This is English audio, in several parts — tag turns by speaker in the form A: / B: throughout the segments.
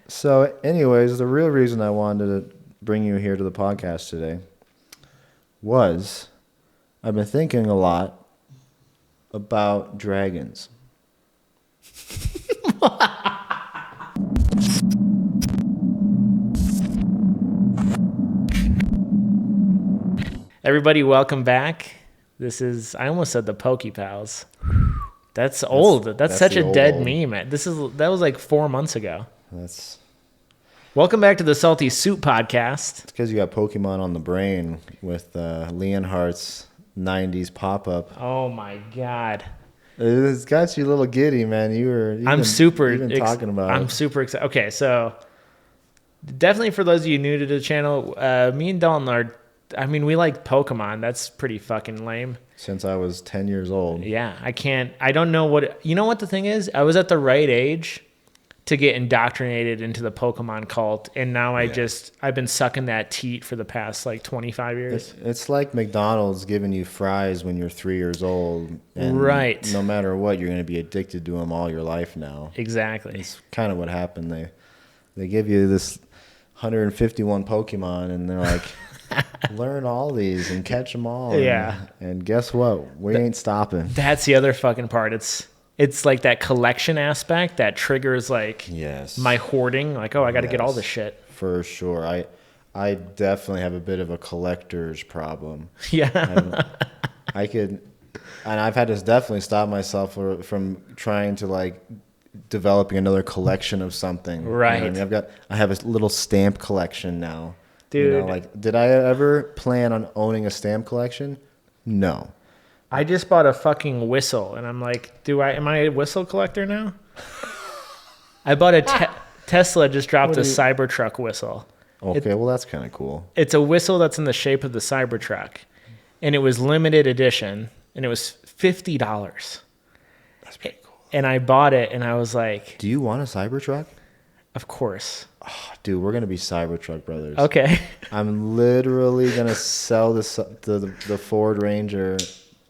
A: So, anyways, the real reason I wanted to bring you here to the podcast today was I've been thinking a lot about dragons.
B: Everybody, welcome back. This is, I almost said the Poke Pals. That's old. That's such a dead meme. That was like 4 months ago. Welcome back to the Sulty Soup Podcast.
A: It's because you got Pokemon on the brain with Leonhardt's 90s pop-up.
B: Oh my God.
A: It's got you a little giddy, man. You've been talking about it.
B: I'm super excited. Okay, so definitely for those of you new to the channel, me and Dalton we like Pokemon. That's pretty fucking lame.
A: Since I was 10 years old.
B: Yeah, I don't know what, you know what the thing is? I was at the right age to get indoctrinated into the Pokemon cult, and now I've been sucking that teat for the past like 25 years.
A: It's like McDonald's giving you fries when you're 3 years old. And
B: right.
A: No matter what, you're going to be addicted to them all your life now.
B: Exactly.
A: It's kind of what happened. They give you this 151 Pokemon, and they're like, learn all these and catch them all.
B: Yeah.
A: And guess what? We ain't stopping.
B: That's the other fucking part. It's like that collection aspect that triggers like my hoarding. Like, oh, I got to get all this shit.
A: For sure. I definitely have a bit of a collector's problem.
B: Yeah.
A: And I've had to definitely stop myself from trying to like developing another collection of something.
B: Right.
A: You know what I mean? I have a little stamp collection now.
B: Dude.
A: You know, like, did I ever plan on owning a stamp collection? No.
B: I just bought a fucking whistle, and I'm like, am I a whistle collector now? I bought a Tesla just dropped a Cybertruck whistle.
A: Okay, well, that's kind of cool.
B: It's a whistle that's in the shape of the Cybertruck, and it was limited edition, and it was $50.
A: That's pretty cool.
B: And I bought it, and I was like,
A: do you want a Cybertruck?
B: Of course.
A: Oh, dude, we're going to be Cybertruck brothers.
B: Okay.
A: I'm literally going to sell the Ford Ranger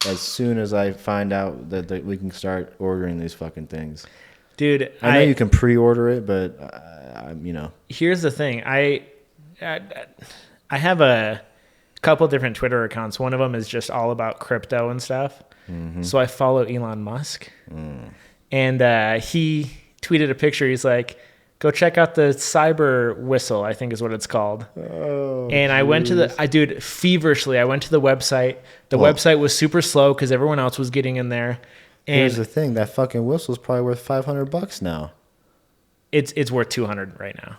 A: as soon as I find out that we can start ordering these fucking things.
B: Dude,
A: I know you can pre-order it, but you know.
B: Here's the thing. I have a couple different Twitter accounts. One of them is just all about crypto and stuff. Mm-hmm. So I follow Elon Musk. And he tweeted a picture. He's like, go check out the CyberWhistle, I think is what it's called.
A: Oh,
B: and I went to feverishly, I went to the website. The website was super slow because everyone else was getting in there. And
A: here's the thing, that fucking whistle is probably worth $500 now.
B: It's worth $200 right now.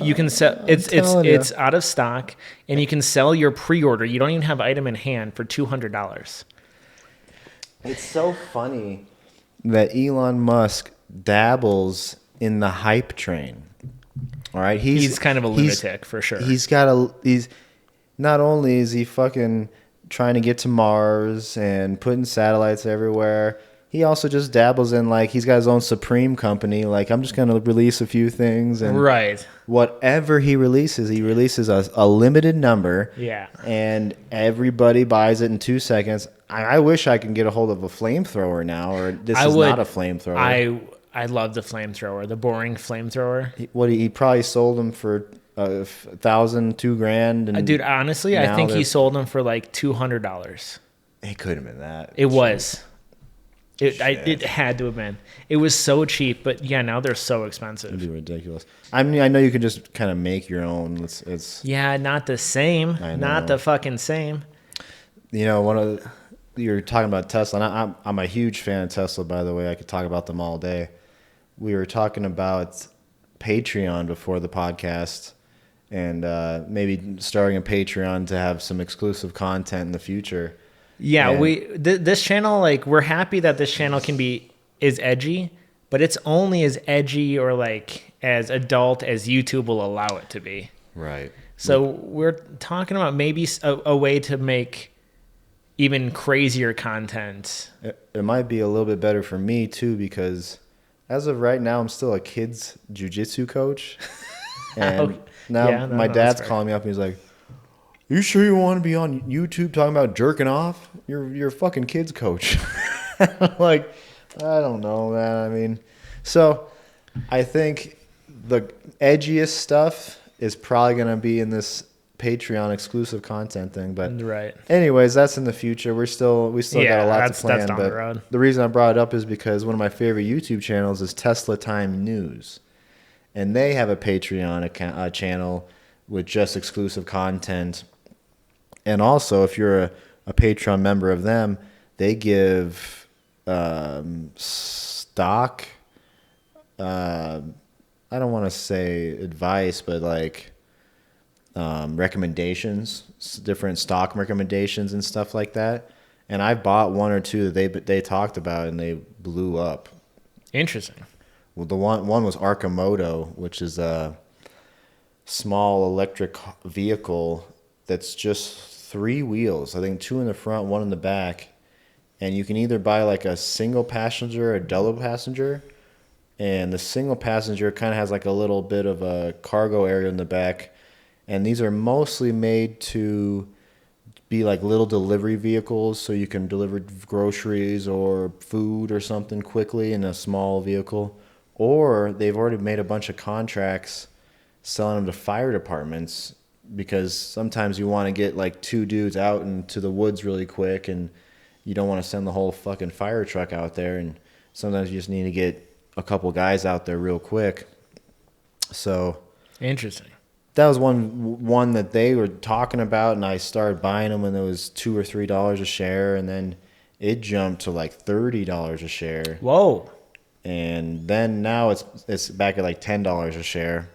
B: You can sell it's out of stock, and you can sell your pre-order. You don't even have item in hand for $200.
A: It's so funny that Elon Musk dabbles in the hype train. All right, he's
B: kind of a lunatic for sure.
A: He's not only is he fucking trying to get to Mars and putting satellites everywhere, he also just dabbles in, like, he's got his own Supreme company. Like, I'm just gonna release a few things, and whatever he releases a limited number.
B: Yeah,
A: and everybody buys it in 2 seconds. I wish I can get a hold of a flamethrower now, or this is not a flamethrower.
B: I love the flamethrower, the boring flamethrower.
A: He probably sold them for $1,000, $2,000. And
B: dude, honestly, I think he sold them for like $200.
A: It could have been that.
B: It was. It had to have been. It was so cheap, but yeah, now they're so expensive.
A: It'd be ridiculous. I mean, I know you can just kind of make your own. It's
B: not the same. Not the fucking same.
A: You know, you're talking about Tesla, and I'm a huge fan of Tesla, by the way. I could talk about them all day. We were talking about Patreon before the podcast, and maybe starting a Patreon to have some exclusive content in the future.
B: Yeah, this channel, like, we're happy that this channel is edgy, but it's only as edgy or like as adult as YouTube will allow it to be.
A: Right.
B: So we're talking about maybe a way to make even crazier content.
A: It might be a little bit better for me too, because as of right now, I'm still a kids jiu-jitsu coach. And my dad's calling me up and he's like, "You sure you want to be on YouTube talking about jerking off? You're a fucking kids coach." I'm like, I don't know, man. I mean, so I think the edgiest stuff is probably going to be in this Patreon exclusive content thing. But
B: Right.
A: anyways, that's in the future. We still got a lot to plan.
B: That's down
A: but
B: the road.
A: the reason I brought it up is because one of my favorite YouTube channels is Tesla Time News, and they have a Patreon channel with just exclusive content. And also, if you're a Patreon member of them, they give stock. I don't want to say advice, but like recommendations, different stock recommendations and stuff like that. And I bought one or two that they talked about, and they blew up.
B: Interesting.
A: Well, the one was Arcamoto, which is a small electric vehicle that's just 3 wheels. I think 2 in the front, 1 in the back. And you can either buy like a single passenger or a double passenger. And the single passenger kind of has like a little bit of a cargo area in the back. And these are mostly made to be like little delivery vehicles, so you can deliver groceries or food or something quickly in a small vehicle. Or they've already made a bunch of contracts selling them to fire departments, because sometimes you want to get like 2 dudes out into the woods really quick, and you don't want to send the whole fucking fire truck out there, and sometimes you just need to get a couple guys out there real quick. So
B: Interesting.
A: that was one that they were talking about, and I started buying them when it was $2 or $3 a share, and then it jumped to like $30 a share.
B: Whoa.
A: And then now it's back at like $10 a share.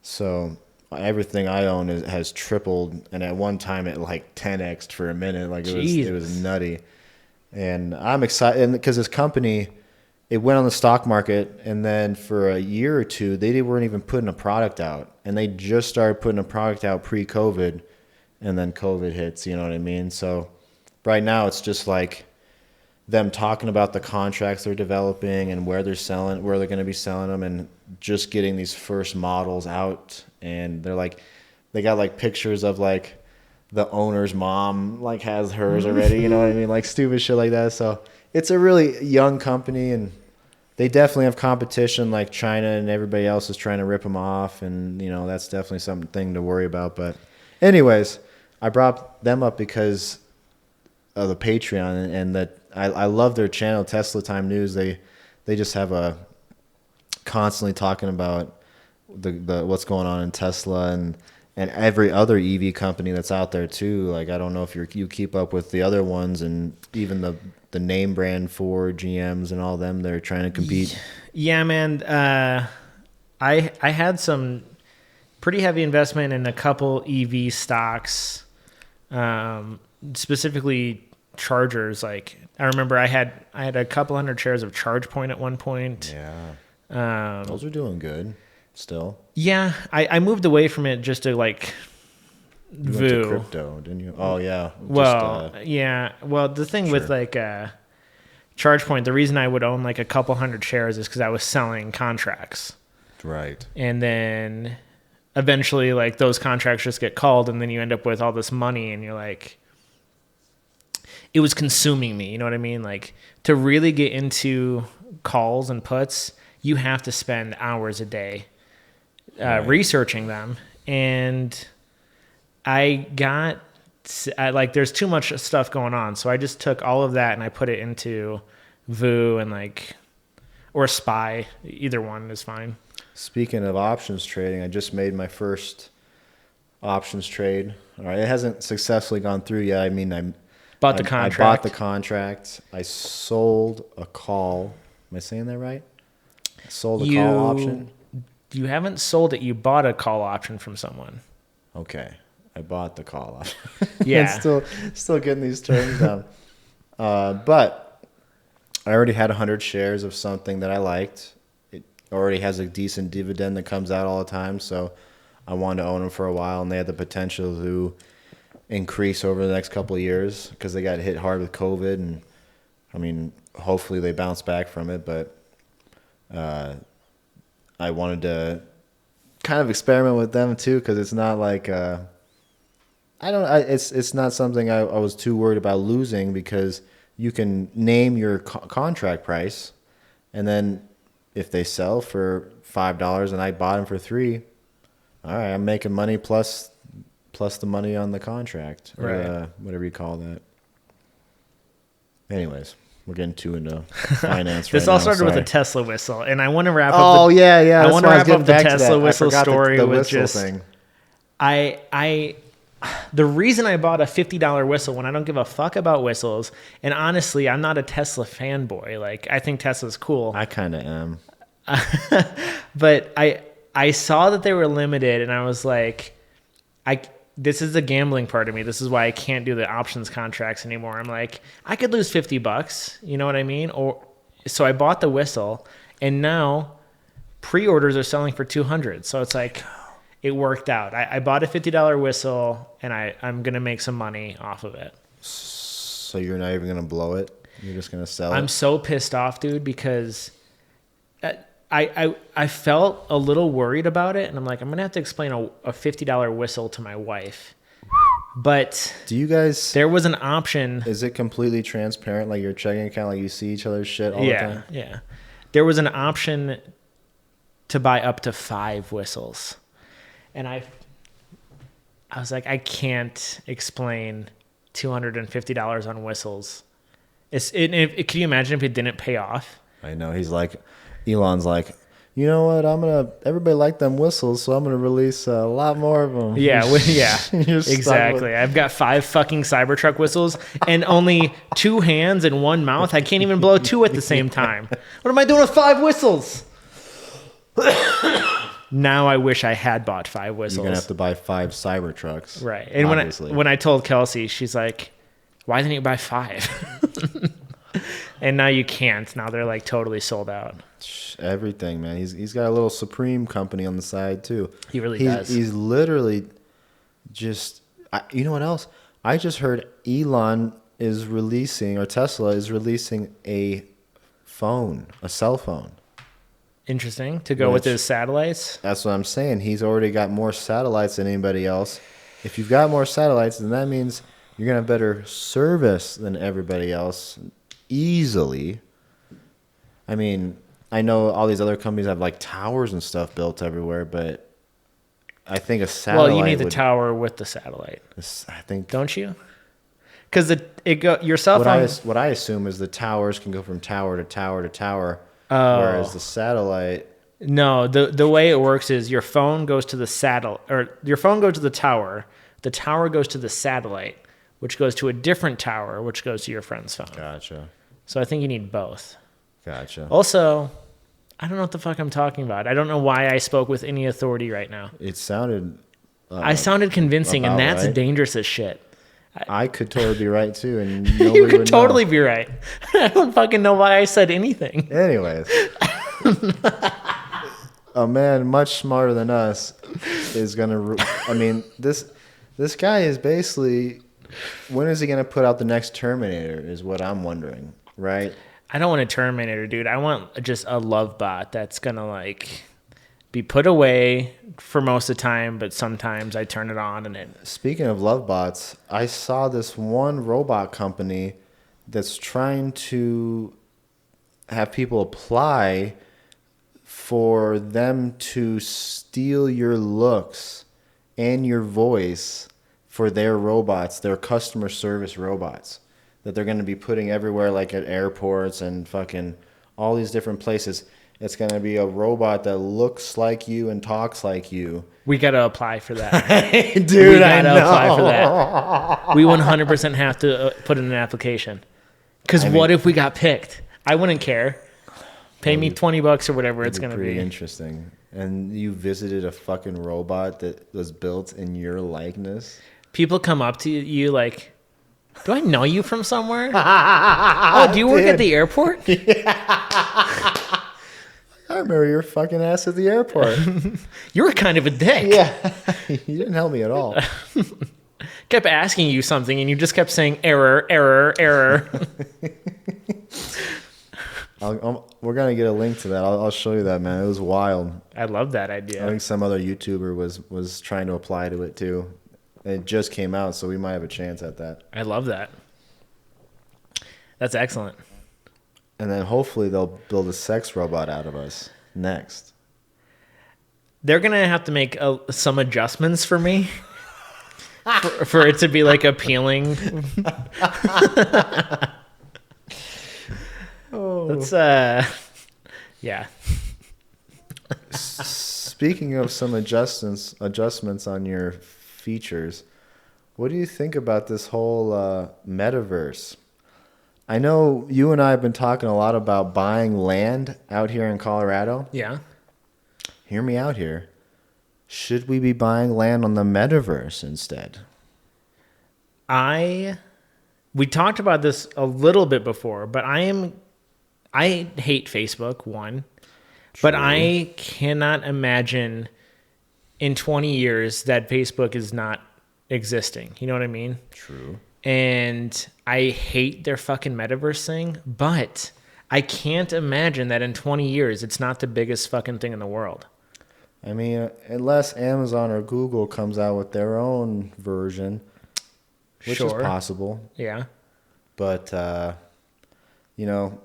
A: So everything I own has tripled, and at one time it like 10x'd for a minute. Like it was nutty. And I'm excited because this company, it went on the stock market, and then for a year or two they weren't even putting a product out, and they just started putting a product out pre-COVID, and then COVID hits. You know what I mean? So right now it's just like them talking about the contracts they're developing and where they're going to be selling them, and just getting these first models out. And they got like pictures of like the owner's mom like has hers already, you know what I mean? Like stupid shit like that. So it's a really young company, and they definitely have competition, like China and everybody else is trying to rip them off. And, you know, that's definitely something to worry about. But anyways, I brought them up because of the Patreon, and that I love their channel, Tesla Time News. They just have a constantly talking about the what's going on in Tesla and every other EV company that's out there too. Like, I don't know if you keep up with the other ones, and even the name brand Ford, GMs, and all them. They're trying to compete.
B: Yeah, man. I had some pretty heavy investment in a couple EV stocks, specifically chargers. Like, I remember I had a couple hundred shares of ChargePoint at one point.
A: Yeah, those are doing good still.
B: Yeah, I moved away from it just to like
A: You went to crypto, didn't you? Oh yeah.
B: Well, yeah. Well, the thing with like ChargePoint, the reason I would own like a couple hundred shares is because I was selling contracts.
A: Right.
B: And then eventually, like, those contracts just get called, and then you end up with all this money, and you're like, it was consuming me. You know what I mean? Like, to really get into calls and puts, you have to spend hours a day researching them. And there's too much stuff going on. So I just took all of that and I put it into VU and or SPY. Either one is fine.
A: Speaking of options trading, I just made my first options trade. All right. It hasn't successfully gone through yet. I mean, I bought the contract. I sold a call. Am I saying that right? I sold a call option.
B: You haven't sold it. You bought a call option from someone.
A: Okay. I bought the call option.
B: Yeah.
A: still getting these terms down. But I already had 100 shares of something that I liked. It already has a decent dividend that comes out all the time. So I wanted to own them for a while, and they had the potential to increase over the next couple of years because they got hit hard with COVID. And I mean, hopefully they bounce back from it. But I wanted to kind of experiment with them too, because it's not like it's not something I was too worried about losing, because you can name your contract price, and then if they sell for $5 and I bought them for $3, all right, I'm making money plus the money on the contract, or,
B: right?
A: whatever you call that. Anyways, we're getting too into finance.
B: This
A: right
B: all
A: now.
B: started with
A: Sorry.
B: a Tesla whistle, and I want to wrap up.
A: Oh yeah.
B: I want to wrap up the Tesla
A: I
B: whistle
A: forgot
B: story
A: the
B: with
A: whistle
B: just
A: thing.
B: the reason I bought a $50 whistle when I don't give a fuck about whistles, and honestly, I'm not a Tesla fanboy. Like, I think Tesla's cool.
A: I kind of am.
B: But I saw that they were limited, and I was like, this is the gambling part of me. This is why I can't do the options contracts anymore. I'm like, I could lose $50. You know what I mean? So I bought the whistle, and now pre-orders are selling for $200. So it's like, it worked out. I bought a $50 whistle, and I'm going to make some money off of it.
A: So you're not even going to blow it? You're just going to sell it?
B: I'm so pissed off, dude, because I felt a little worried about it, and I'm like, I'm going to have to explain a $50 whistle to my wife. But
A: do you guys...
B: There was an option.
A: Is it completely transparent, like your checking account, like you see each other's shit all the time?
B: Yeah. There was an option to buy up to 5 whistles. And I was like, I can't explain $250 on whistles. Can you imagine if it didn't pay off?
A: I know. Elon's like, you know what? Everybody liked them whistles, so I'm gonna release a lot more of them.
B: Yeah, exactly. I've got 5 fucking Cybertruck whistles and only 2 hands and 1 mouth. I can't even blow 2 at the same time. What am I doing with 5 whistles? Now I wish I had bought 5 whistles.
A: You're gonna have to buy 5 Cybertrucks,
B: right? And when I told Kelsey, she's like, "Why didn't you buy 5?" And now you can't. Now they're like totally sold out.
A: Everything, man. He's got a little Supreme company on the side too.
B: He really does.
A: He's literally just. You know what else? I just heard Elon is releasing, or Tesla is releasing a cell phone.
B: Interesting to go with his satellites.
A: That's what I'm saying. He's already got more satellites than anybody else. If you've got more satellites, then that means you're gonna have better service than everybody else easily. I mean, I know all these other companies have like towers and stuff built everywhere, but I think a satellite.
B: Well, you need the tower with the satellite.
A: I think,
B: don't you? Because your cell phone.
A: What I assume is the towers can go from tower to tower to tower.
B: Oh.
A: Whereas the satellite...
B: No, the way it works is your phone goes to the your phone goes to the tower goes to the satellite, which goes to a different tower, which goes to your friend's phone.
A: Gotcha.
B: So I think you need both.
A: Gotcha.
B: Also, I don't know what the fuck I'm talking about. I don't know why I spoke with any authority right now.
A: It sounded...
B: I sounded convincing, and that's
A: right.
B: Dangerous as shit.
A: I could totally be right too, and
B: you could totally be right. I don't fucking know why I said anything.
A: Anyways, a man much smarter than us is gonna. I mean, this guy is basically. When is he gonna put out the next Terminator? Is what I'm wondering, right?
B: I don't want a Terminator, dude. I want just a love bot that's gonna like be put away for most of the time, but sometimes I turn it on and it...
A: Speaking of love bots, I saw this one robot company that's trying to have people apply for them to steal your looks and your voice for their robots, their customer service robots, that they're going to be putting everywhere, like at airports and fucking all these different places. It's going to be a robot that looks like you and talks like you.
B: We got to apply for that.
A: Dude, we got to
B: apply for that. We 100% have to put in an application. Because what if we got picked? I wouldn't care. Pay me $20 or whatever it's going to be.
A: Pretty interesting. And you visited a fucking robot that was built in your likeness?
B: People come up to you like, do I know you from somewhere? Oh, do you work at the airport?
A: Yeah. I remember your fucking ass at the airport.
B: You were kind of a dick.
A: Yeah. You didn't help me at all.
B: Kept asking you something and you just kept saying error, error, error.
A: We're going to get a link to that. I'll show you that, man. It was wild.
B: I love that idea.
A: I think some other YouTuber was trying to apply to it too. It just came out, so we might have a chance at that.
B: I love that. That's excellent.
A: And then hopefully they'll build a sex robot out of us next.
B: They're going to have to make some adjustments for me for it to be like appealing. Let's, yeah.
A: Speaking of some adjustments on your features, what do you think about this whole metaverse? I know you and I have been talking a lot about buying land out here in Colorado.
B: Yeah.
A: Hear me out here. Should we be buying land on the metaverse instead?
B: We talked about this a little bit before, but I hate Facebook, one. True. But I cannot imagine in 20 years that Facebook is not existing. You know what I mean?
A: True.
B: And I hate their fucking metaverse thing, but I can't imagine that in 20 years it's not the biggest fucking thing in the world.
A: I mean, unless Amazon or Google comes out with their own version, which is possible.
B: Yeah.
A: But, you know,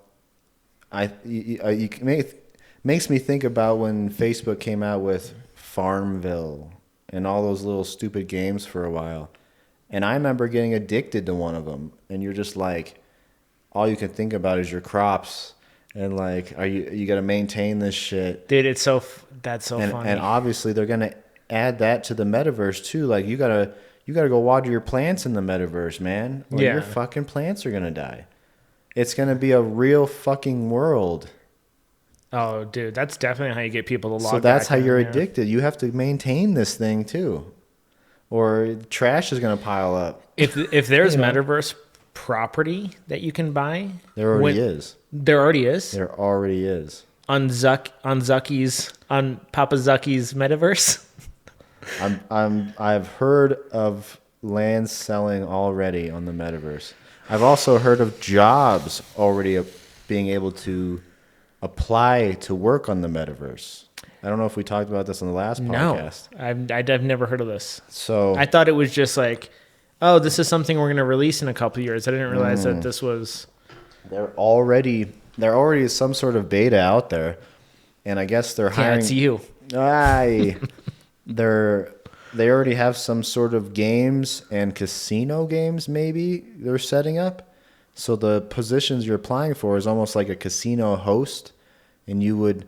A: makes me think about when Facebook came out with Farmville and all those little stupid games for a while. And I remember getting addicted to one of them. And you're just like, all you can think about is your crops. And like, you got to maintain this shit.
B: Dude, that's so funny.
A: And obviously they're going to add that to the metaverse too. Like you got to go water your plants in the metaverse, man. Or your fucking plants are going to die. It's going to be a real fucking world.
B: Oh, dude, that's definitely how you get people to log
A: So that's
B: back
A: how
B: in,
A: you're addicted. You have to maintain this thing too. Or trash is going to pile up.
B: If there's metaverse property that you can buy,
A: there already is.
B: There already is.
A: There already is.
B: On Papa Zucky's metaverse.
A: I've heard of land selling already on the metaverse. I've also heard of jobs already being able to apply to work on the metaverse. I don't know if we talked about this on the last podcast.
B: No, I've never heard of this.
A: So
B: I thought it was just like, oh, this is something we're going to release in a couple of years. I didn't realize that this was.
A: There already is some sort of beta out there, and I guess they're hiring.
B: Yeah, it's you.
A: They already have some sort of games and casino games. Maybe they're setting up. So the positions you're applying for is almost like a casino host, and you would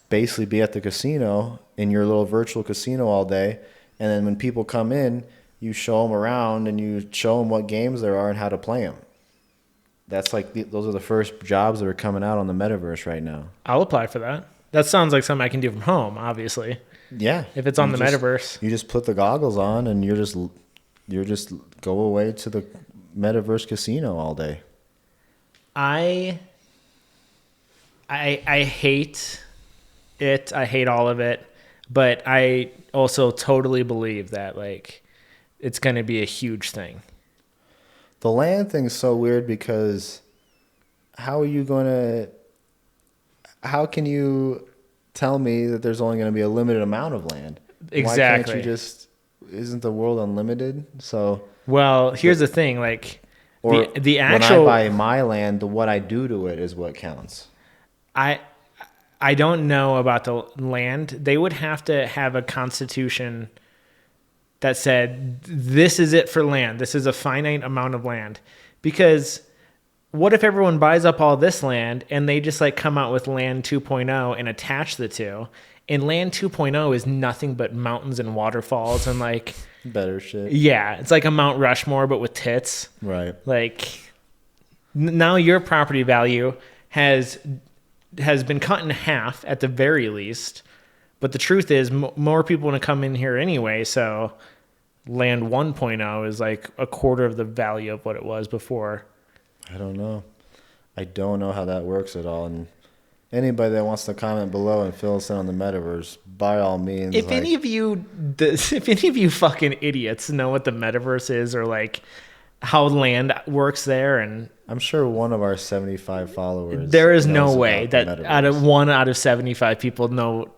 A: basically be at the casino in your little virtual casino all day, and then when people come in, you show them around and you show them what games there are and how to play them. That's like those are the first jobs that are coming out on the metaverse right now.
B: I'll apply for that. That sounds like something I can do from home, obviously.
A: Yeah,
B: if it's on the metaverse,
A: you just put the goggles on and you're just go away to the metaverse casino all day.
B: I hate it. I hate all of it, but I also totally believe that like it's going to be a huge thing.
A: The land thing's so weird because how can you tell me that there's only going to be a limited amount of land?
B: Exactly.
A: Why can't isn't the world unlimited? So
B: well, here's the thing, like the
A: when
B: actual
A: I buy my land, what I do to it is what counts.
B: I don't know about the land. They would have to have a constitution that said, this is it for land. This is a finite amount of land. Because what if everyone buys up all this land and they just like come out with land 2.0 and attach the two? And land 2.0 is nothing but mountains and waterfalls and like
A: better shit.
B: Yeah. It's like a Mount Rushmore, but with tits.
A: Right.
B: Like now your property value has been cut in half at the very least, but the truth is more people want to come in here anyway, so land 1.0 is like a quarter of the value of what it was before.
A: I don't know how that works at all, and anybody that wants to comment below and fill us in on the metaverse, by all means.
B: If any of you fucking idiots know what the metaverse is or like how land works there, and
A: I'm sure one of our 75 followers.
B: There is no way that out of 75 people know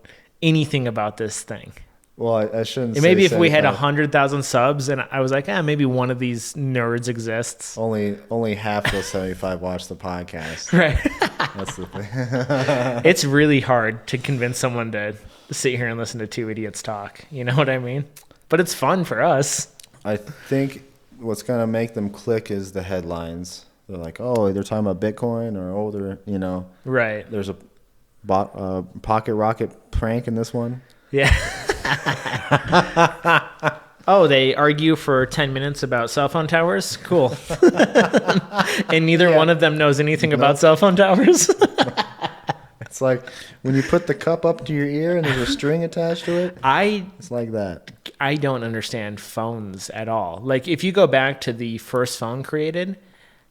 B: anything about this thing.
A: Well, I shouldn't.
B: Maybe if we had 100,000 subs, and I was like, maybe one of these nerds exists.
A: Only half those 75 watch the podcast.
B: Right.
A: That's the thing.
B: It's really hard to convince someone to sit here and listen to two idiots talk. You know what I mean? But it's fun for us.
A: I think what's going to make them click is the headlines. They're like, oh, they're talking about Bitcoin, or, oh, they're,
B: Right.
A: there's a pocket rocket prank in this one.
B: Yeah. Oh, they argue for 10 minutes about cell phone towers? Cool. And neither one of them knows anything about cell phone towers?
A: It's like when you put the cup up to your ear and there's a string attached to it. It's like that.
B: I don't understand phones at all. Like, if you go back to the first phone created,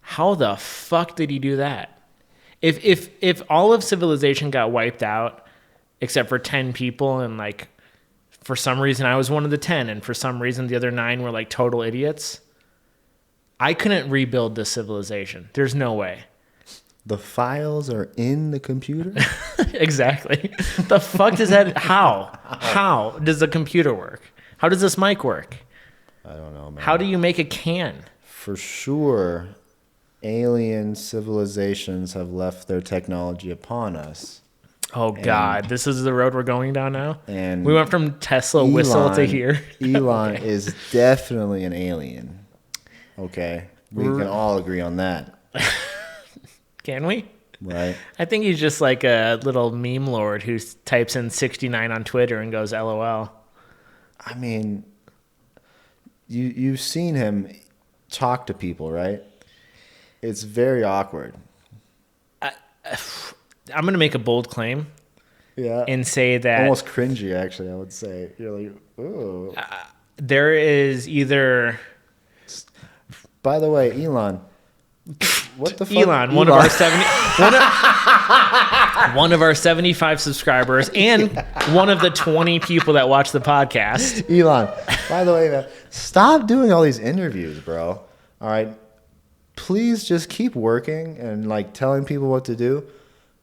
B: how the fuck did he do that? If all of civilization got wiped out, except for 10 people, and like, for some reason I was one of the 10, and for some reason the other 9 were like total idiots, I couldn't rebuild this civilization. There's no way.
A: The files are in the computer?
B: Exactly. The fuck does that... How does the computer work? How does this mic work?
A: I don't know, man.
B: How do you make a can?
A: For sure, alien civilizations have left their technology upon us.
B: Oh, God. This is the road we're going down now?
A: And
B: we went from Tesla whistle to here.
A: Elon is definitely an alien. Okay? We can all agree on that.
B: Can we?
A: Right.
B: I think he's just like a little meme lord who types in 69 on Twitter and goes LOL.
A: I mean, you've seen him talk to people, right? It's very awkward.
B: I'm going to make a bold claim.
A: Yeah.
B: And say that...
A: Almost cringy, actually, I would say. You're like, ooh.
B: There is either...
A: By the way, Elon... What the fuck?
B: Elon, one of our 75 subscribers and one of the 20 people that watch the podcast.
A: Elon, by the way, man, stop doing all these interviews, bro. All right? Please just keep working and like telling people what to do.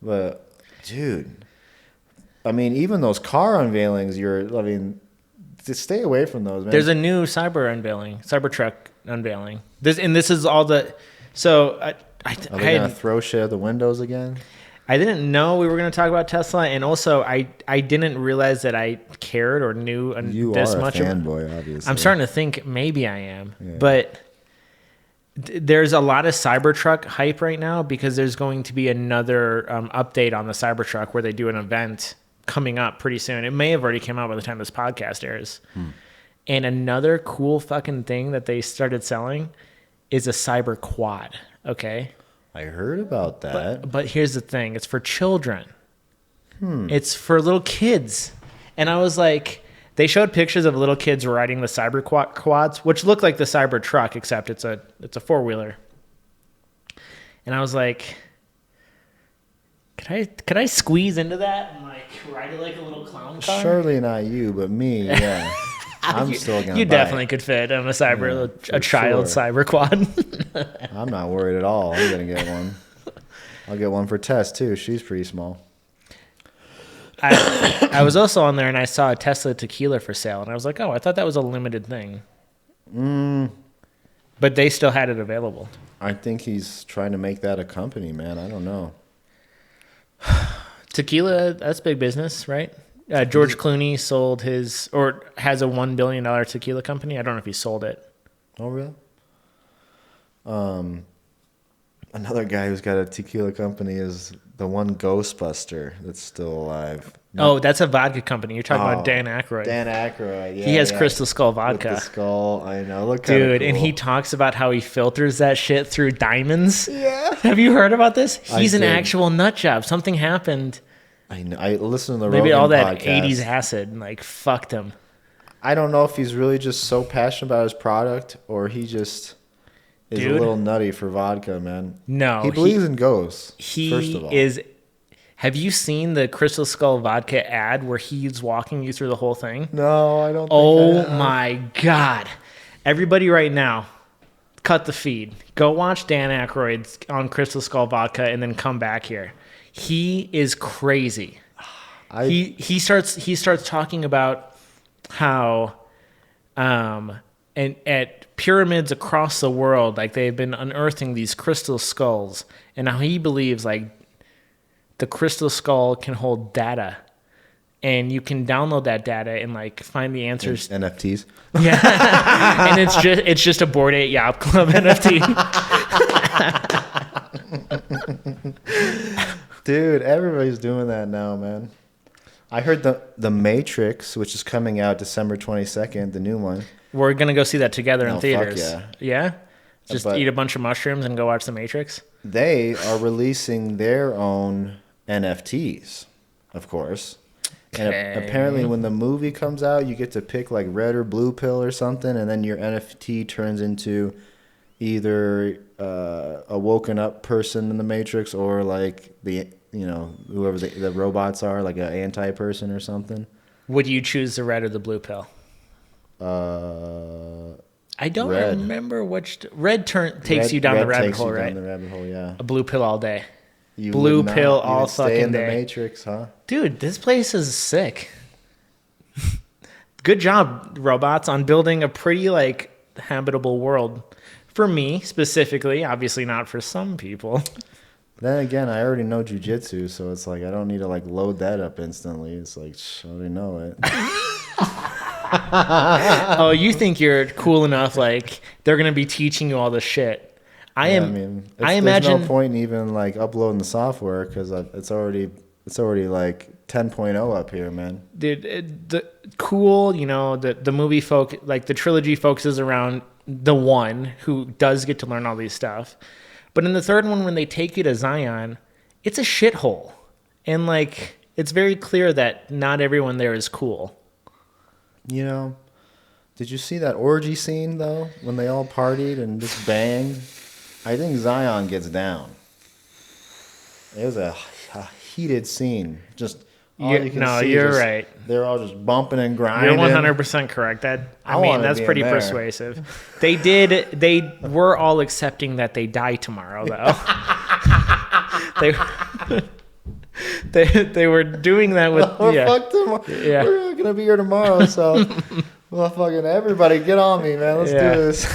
A: But dude, I mean, even those car unveilings, just stay away from those, man.
B: There's a new Cybertruck unveiling. This is all the... So
A: Are they gonna throw shit at the windows again?
B: I didn't know we were going to talk about Tesla, and also I didn't realize that I cared or knew this much.
A: You are a fanboy, obviously.
B: I'm starting to think maybe I am, but there's a lot of Cybertruck hype right now because there's going to be another update on the Cybertruck where they do an event coming up pretty soon. It may have already come out by the time this podcast airs. And another cool fucking thing that they started selling is a cyber quad, okay?
A: I heard about that.
B: But here's the thing. It's for children. It's for little kids. And I was like, they showed pictures of little kids riding the cyber quads, which look like the cyber truck, except it's a four-wheeler. And I was like, could I squeeze into that and like ride it like a little clown car?
A: Surely not you, but me, yeah. I'm still gonna.
B: You definitely could fit on a child cyber quad.
A: I'm not worried at all. I'm gonna get one. I'll get one for Tess too. She's pretty small.
B: I was also on there and I saw a Tesla tequila for sale, and I was like, oh, I thought that was a limited thing. But they still had it available.
A: I think he's trying to make that a company, man. I don't know.
B: Tequila, that's big business, right? George Clooney has a $1 billion tequila company. I don't know if he sold it.
A: Oh, really? Another guy who's got a tequila company is the one Ghostbuster that's still alive.
B: Oh, that's a vodka company. You're talking about Dan Aykroyd.
A: Dan Aykroyd, yeah.
B: He has Crystal Skull vodka.
A: With the skull, I know. Look,
B: dude,
A: cool.
B: And he talks about how he filters that shit through diamonds.
A: Yeah.
B: Have you heard about this? He's an actual nut job. Something happened.
A: I know. I listened to the
B: Maybe
A: Rogan
B: all that
A: podcast.
B: 80s acid like fucked him.
A: I don't know if he's really just so passionate about his product or he just is a little nutty for vodka, man.
B: No.
A: He believes in ghosts, first of all.
B: Have you seen the Crystal Skull vodka ad where he's walking you through the whole thing?
A: No, I don't think
B: Oh my God. Everybody right now, cut the feed. Go watch Dan Aykroyd's on Crystal Skull vodka and then come back here. He is crazy. He starts talking about how and at pyramids across the world, like they've been unearthing these crystal skulls, and how he believes like the crystal skull can hold data, and you can download that data and like find the answers.
A: NFTs.
B: Yeah, and it's just a Bored Ape Yacht Club NFT.
A: Dude, everybody's doing that now, man. I heard the Matrix, which is coming out December 22nd, the new one.
B: We're gonna go see that together in theaters.
A: Fuck
B: yeah. Just eat a bunch of mushrooms and go watch The Matrix.
A: They are releasing their own NFTs, of course. And apparently when the movie comes out, you get to pick like red or blue pill or something, and then your NFT turns into either a woken up person in the Matrix or like whoever the robots are, like an anti-person or something.
B: Would you choose the red or the blue pill? I don't remember which. Red takes you down the rabbit hole, right?
A: Down the rabbit hole, yeah.
B: A blue pill all day.
A: You
B: blue pill all fucking
A: stay in
B: day.
A: The Matrix, huh?
B: Dude, this place is sick. Good job, robots, on building a pretty like habitable world. For me specifically, obviously not for some people.
A: Then again, I already know jujitsu, so it's like I don't need to like load that up instantly. It's like I already know it.
B: Oh, you think you're cool enough? Like they're gonna be teaching you all this shit. I imagine
A: there's no point in even like uploading the software because it's already like 10.0 up here, man.
B: Dude, the cool, the movie like the trilogy focuses around the one who does get to learn all these stuff. But in the third one, when they take you to Zion, it's a shithole. And like, it's very clear that not everyone there is cool.
A: Did you see that orgy scene though? When they all partied and just banged? I think Zion gets down. It was a heated scene. Just all you can see.
B: You're right.
A: They're all just bumping and grinding.
B: You're 100% correct. That's pretty persuasive. They were all accepting that they die tomorrow, though. They were doing that with.
A: Fuck tomorrow. Yeah. We're not gonna be here tomorrow, so well, fucking everybody, get on me, man. Let's do this.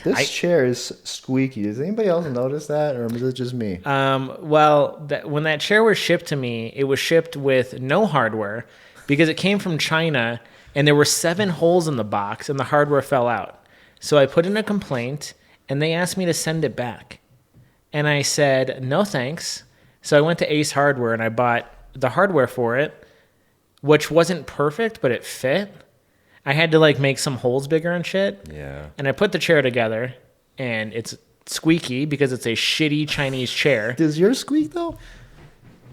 A: This chair is squeaky. Does anybody else notice that, or is it just me?
B: When that chair was shipped to me, it was shipped with no hardware because it came from China, and there were 7 holes in the box, and the hardware fell out. So I put in a complaint, and they asked me to send it back. And I said, no thanks. So I went to Ace Hardware, and I bought the hardware for it, which wasn't perfect, but it fit. I had to like make some holes bigger and shit.
A: Yeah.
B: And I put the chair together, and it's squeaky because it's a shitty Chinese chair.
A: Does yours squeak though?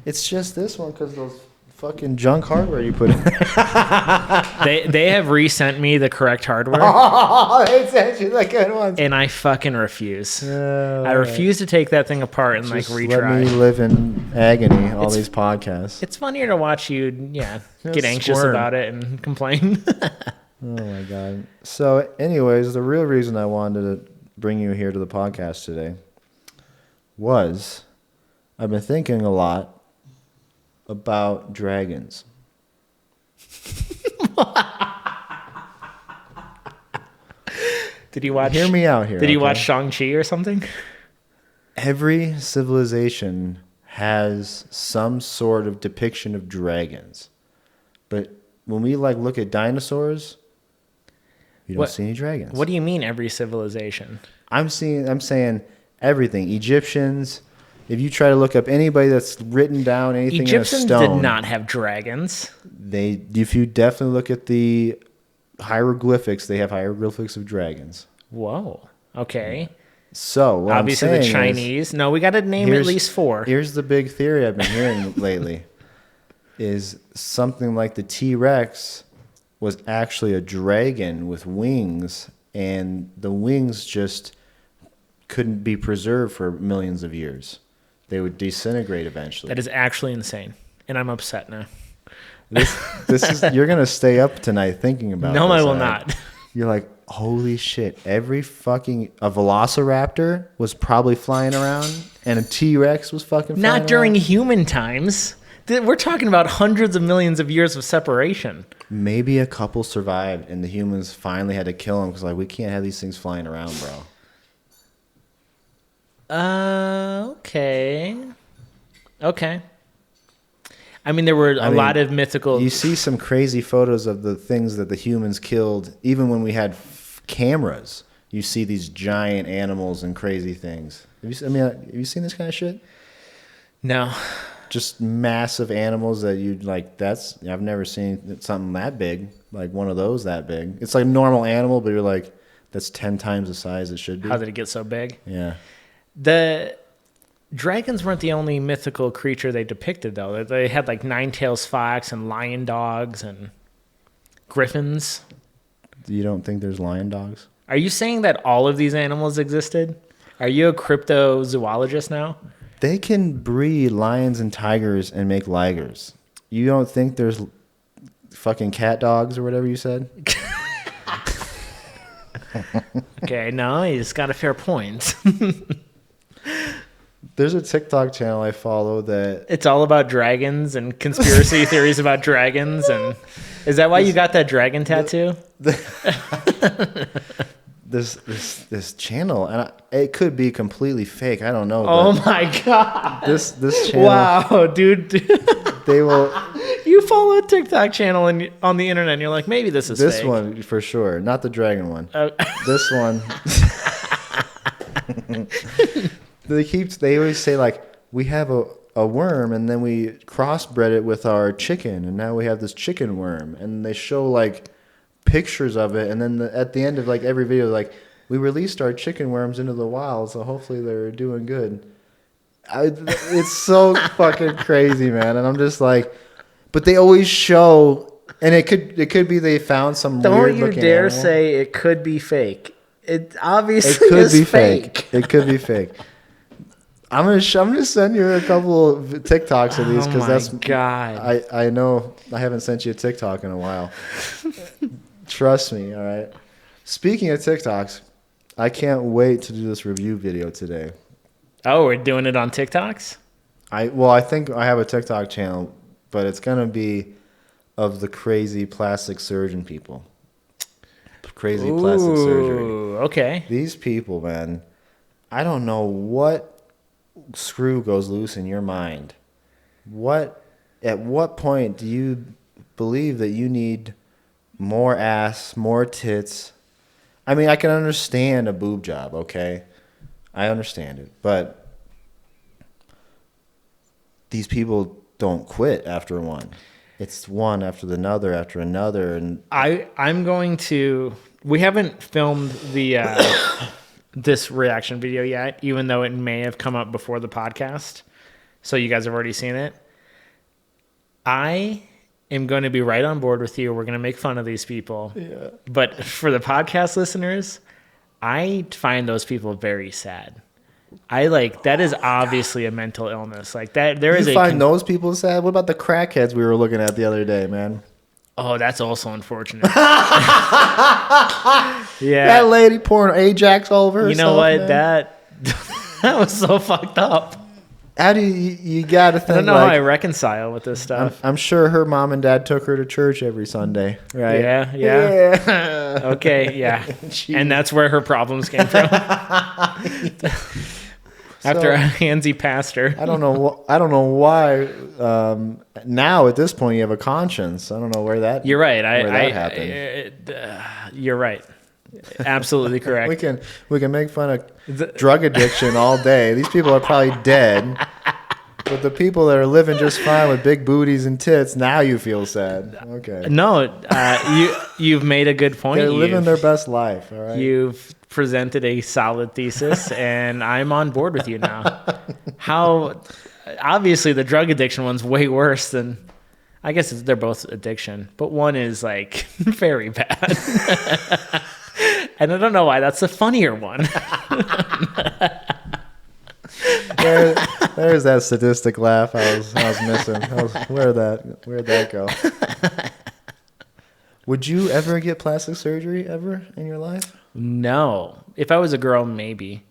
A: It's just this one because those fucking junk hardware you put in.
B: They have resent me the correct hardware.
A: Oh, they sent you the good ones.
B: And I fucking refuse. I refuse to take that thing apart and
A: just
B: like retry.
A: Let me live in agony. These podcasts.
B: It's funnier to watch you, get anxious about it and complain.
A: Oh my god. So, anyways, the real reason I wanted to bring you here to the podcast today was I've been thinking a lot about dragons.
B: Did you watch?
A: Hear me out here.
B: Did you watch Shang-Chi or something?
A: Every civilization has some sort of depiction of dragons, but when we like look at dinosaurs, you don't see any dragons.
B: What do you mean every civilization?
A: I'm saying everything. Egyptians. If you try to look up anybody that's written down anything
B: Egyptians
A: in a stone,
B: did not have dragons.
A: If you definitely look at the hieroglyphics, they have hieroglyphics of dragons.
B: Whoa. Okay.
A: So what
B: obviously
A: I'm
B: the
A: saying
B: Chinese. No, we got to name at least 4.
A: Here's the big theory I've been hearing lately: is something like the T-Rex was actually a dragon with wings, and the wings just couldn't be preserved for millions of years. They would disintegrate eventually.
B: That is actually insane, and I'm upset now.
A: This is you're gonna stay up tonight thinking about.
B: No,
A: this,
B: I will not.
A: You're like, holy shit! A velociraptor was probably flying around, and a T-Rex was fucking flying
B: not during
A: around.
B: human times. We're talking about hundreds of millions of years of separation.
A: Maybe a couple survived, and the humans finally had to kill them because, like, we can't have these things flying around, bro.
B: Okay. Okay. I mean, there were a lot of mythical.
A: You see some crazy photos of the things that the humans killed, even when we had cameras. You see these giant animals and crazy things. Have you seen this kind of shit?
B: No.
A: Just massive animals that you'd like. I've never seen something that big, like one of those that big. It's like a normal animal, but you're like, that's 10 times the size it should be.
B: How did it get so big?
A: Yeah.
B: The dragons weren't the only mythical creature they depicted, though. They had like nine-tails fox and lion dogs and griffins.
A: You don't think there's lion dogs?
B: Are you saying that all of these animals existed? Are you a cryptozoologist now?
A: They can breed lions and tigers and make ligers. You don't think there's fucking cat dogs or whatever you said?
B: Okay, no, he's got a fair point.
A: There's a TikTok channel I follow that...
B: It's all about dragons and conspiracy theories about dragons. And is that why you got that dragon tattoo?
A: This channel, and it could be completely fake. I don't know.
B: Oh my god!
A: This channel.
B: Wow, dude.
A: They will.
B: You follow a TikTok channel on the internet, and you're like, maybe this is
A: this
B: fake.
A: one for sure, not the dragon one. This one. They always say like, we have a worm, and then we crossbred it with our chicken, and now we have this chicken worm, and they show like pictures of it, and then at the end of like every video, like, we released our chicken worms into the wild, so hopefully they're doing good. It's so fucking crazy, man, and I'm just like, but they always show, and it could be they found some weird looking animal. Don't you dare
B: say it could be fake. It obviously
A: it could
B: is
A: be
B: fake.
A: It could be fake. I'm gonna send you a couple of TikToks of these because that's
B: God.
A: I know I haven't sent you a TikTok in a while. Trust me, all right. Speaking of TikToks, I can't wait to do this review video today.
B: Oh, we're doing it on TikToks?
A: I think I have a TikTok channel, but it's gonna be of the crazy plastic surgeon people. Crazy plastic surgery.
B: Okay.
A: These people, man, I don't know what screw goes loose in your mind. At what point do you believe that you need more ass, more tits? I mean, I can understand a boob job, okay? I understand it, but these people don't quit after one. It's one after another after another, and
B: I'm going to. We haven't filmed the this reaction video yet, even though it may have come up before the podcast. So you guys have already seen it. I am going to be right on board with you. We're going to make fun of these people.
A: yeah.
B: But for the podcast listeners, I find those people very sad. That is obviously a mental illness. Like that,
A: You find those people sad? What about the crackheads we were looking at the other day, man?
B: Oh, that's also unfortunate. Yeah,
A: that lady pouring Ajax all over herself.
B: You know what?
A: Man.
B: That was so fucked up.
A: How do you got to think?
B: I don't know how I reconcile with this stuff.
A: I'm sure her mom and dad took her to church every Sunday, right?
B: Yeah. Okay, yeah. And that's where her problems came from. After a handsy pastor.
A: I don't know why. Now at this point, you have a conscience. I don't know where that.
B: You're right.
A: That happened.
B: You're right. Absolutely correct.
A: we can make fun of drug addiction all day. These people are probably dead. But the people that are living just fine with big booties and tits, now you feel sad. Okay.
B: No, you've made a good point.
A: They're living their best life. All right.
B: You've presented a solid thesis, and I'm on board with you now. How obviously the drug addiction one's way worse than. I guess they're both addiction, but one is like very bad. And I don't know why that's the funnier one.
A: There's that sadistic laugh I was missing. Where'd that go? Would you ever get plastic surgery ever in your life?
B: No. If I was a girl, maybe.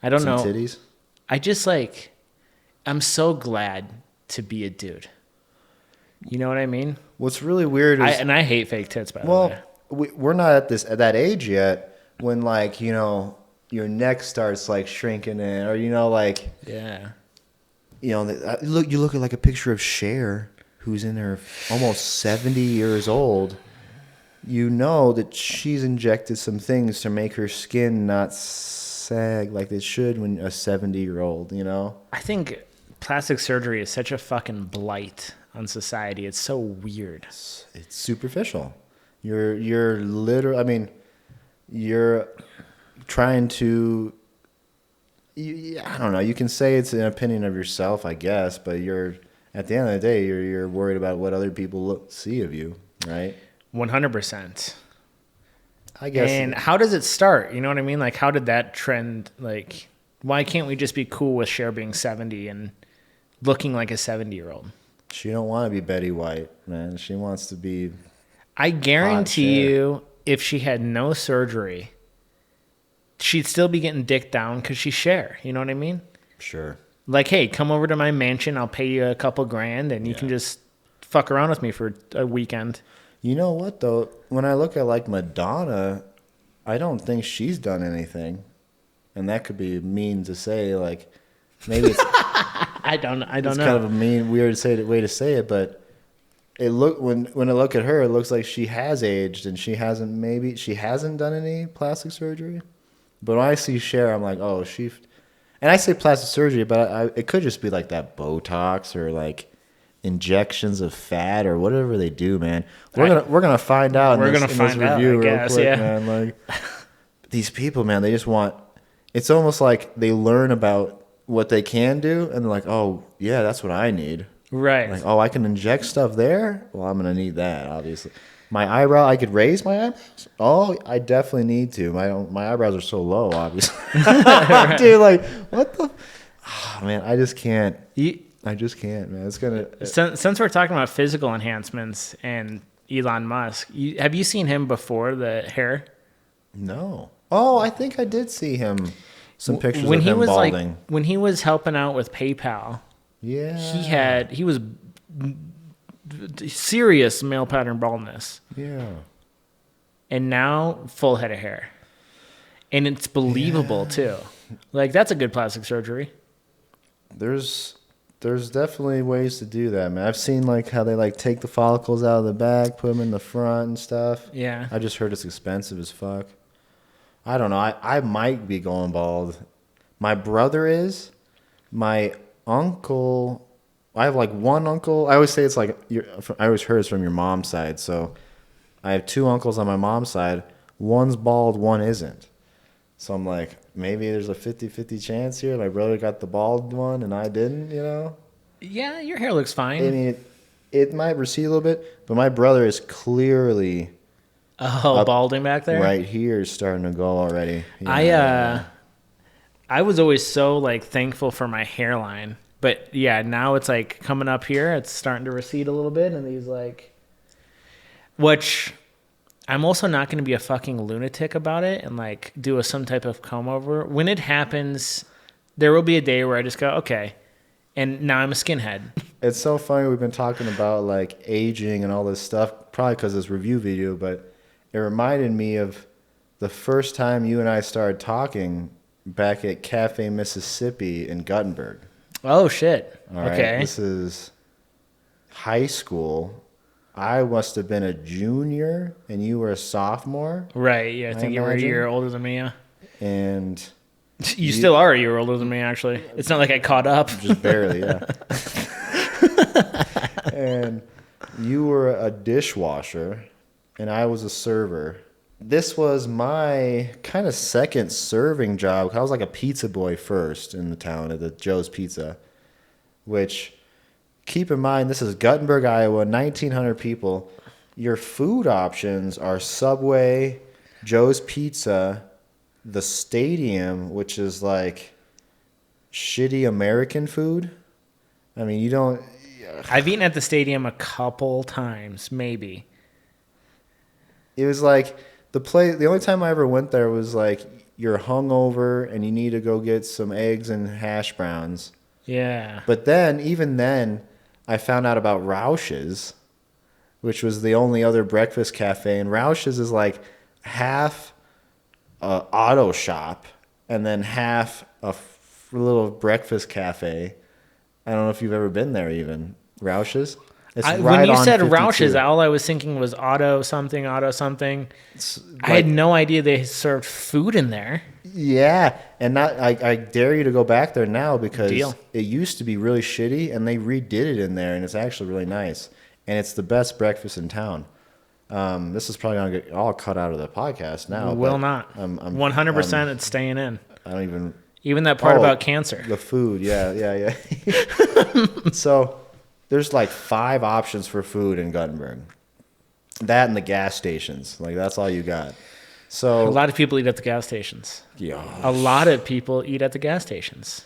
B: I don't know.
A: Titties?
B: I just I'm so glad to be a dude. You know what I mean?
A: What's really weird is...
B: I hate fake tits, by the way.
A: We're not at that age yet when, your neck starts, shrinking in, or,
B: Yeah.
A: you know, you look at like a picture of Cher, who's in her almost 70 years old. You know that she's injected some things to make her skin not sag like it should when a 70-year-old, you know?
B: I think plastic surgery is such a fucking blight on society. It's so weird.
A: It's superficial. You're literally, I mean, you're trying to, I don't know, you can say it's an opinion of yourself, I guess, but you're, at the end of the day, you're worried about what other people see of you, right?
B: 100%.
A: I guess.
B: And how does it start? You know what I mean? Like, how did that trend, like, why can't we just be cool with Cher being 70 and looking like a 70-year-old?
A: She don't want to be Betty White, man. She wants to be.
B: I guarantee you, if she had no surgery, she'd still be getting dick down because she's Cher. You know what I mean?
A: Sure.
B: Like, hey, come over to my mansion. I'll pay you a couple grand, and you can just fuck around with me for a weekend.
A: You know what, though? When I look at, like, Madonna, I don't think she's done anything. And that could be mean to say, like, maybe it's...
B: I don't know.
A: It's kind of a mean, weird way to say it, but when I look at her, it looks like she has aged, and she hasn't done any plastic surgery. But when I see Cher, I'm like, oh, and I say plastic surgery, but it could just be like that Botox or like injections of fat or whatever they do, man. We're gonna find out.
B: We're gonna find out, I guess, yeah.
A: Man. Like these people, man, they just want. It's almost like they learn about what they can do, and they're like, oh yeah, that's what I need.
B: Right.
A: Like, oh, I can inject stuff there. Well, I'm gonna need that, obviously. My eyebrow, I could raise my eyebrows. Oh, I definitely need to. My eyebrows are so low, obviously. Dude, like, what the? Oh, man, I just can't. I just can't, man. It's gonna.
B: Since we're talking about physical enhancements and Elon Musk, have you seen him before the hair?
A: No. Oh, I think I did see him. Some pictures
B: when
A: of
B: he
A: him
B: was
A: balding.
B: like when he was helping out with PayPal.
A: Yeah.
B: He was serious male pattern baldness.
A: Yeah.
B: And now full head of hair. And it's believable too. Like, that's a good plastic surgery.
A: There's definitely ways to do that, man. I've seen like how they like take the follicles out of the back, put them in the front and stuff.
B: Yeah.
A: I just heard it's expensive as fuck. I don't know. I might be going bald. My brother is. My uncle. I have like one uncle. I always say it's like I always heard it's from your mom's side. So I have two uncles on my mom's side. One's bald, one isn't. So I'm like, maybe there's a 50-50 chance here. My brother got the bald one and I didn't, you know?
B: Yeah, your hair looks fine.
A: I mean, it might recede a little bit, but my brother is clearly
B: balding back there.
A: Right here is starting to go already. Yeah.
B: I was always so like thankful for my hairline, but yeah, now it's like coming up here. It's starting to recede a little bit, and these like, which I'm also not going to be a fucking lunatic about it and like do some type of comb over. When it happens, there will be a day where I just go, okay, and now I'm a skinhead.
A: It's so funny. We've been talking about like aging and all this stuff, probably because of this review video, but it reminded me of the first time you and I started talking back at Cafe Mississippi in Guttenberg.
B: Oh, shit.
A: All right.
B: Okay.
A: This is high school. I must have been a junior and you were a sophomore.
B: Right. Yeah. I think you were a year older than me. Yeah.
A: And
B: you still are a year older than me, actually. It's not like I caught up.
A: Just barely, yeah. And you were a dishwasher and I was a server. This was my kind of second serving job. I was like a pizza boy first in the town at the Joe's Pizza, which, keep in mind, this is Guttenberg, Iowa, 1,900 people. Your food options are Subway, Joe's Pizza, the Stadium, which is like shitty American food. I mean, you don't...
B: I've eaten at the Stadium a couple times, maybe.
A: It was like... The only time I ever went there was like you're hungover and you need to go get some eggs and hash browns.
B: Yeah.
A: But then, even then, I found out about Roush's, which was the only other breakfast cafe. And Roush's is like half a auto shop and then half a little breakfast cafe. I don't know if you've ever been there even. Roush's? It's
B: When you
A: on
B: said
A: 52.
B: Roush's, all I was thinking was auto something. I had no idea they served food in there.
A: Yeah, and I dare you to go back there now because
B: Deal.
A: it used to be really shitty, and they redid it in there, and it's actually really nice. And it's the best breakfast in town. This is probably going to get all cut out of the podcast now.
B: Will not. 100% it's staying in.
A: I don't
B: even that part about cancer.
A: The food, yeah. So there's like 5 options for food in Guttenberg. That and the gas stations. Like, that's all you got. So
B: A lot of people eat at the gas stations.
A: Yeah.
B: A lot of people eat at the gas stations.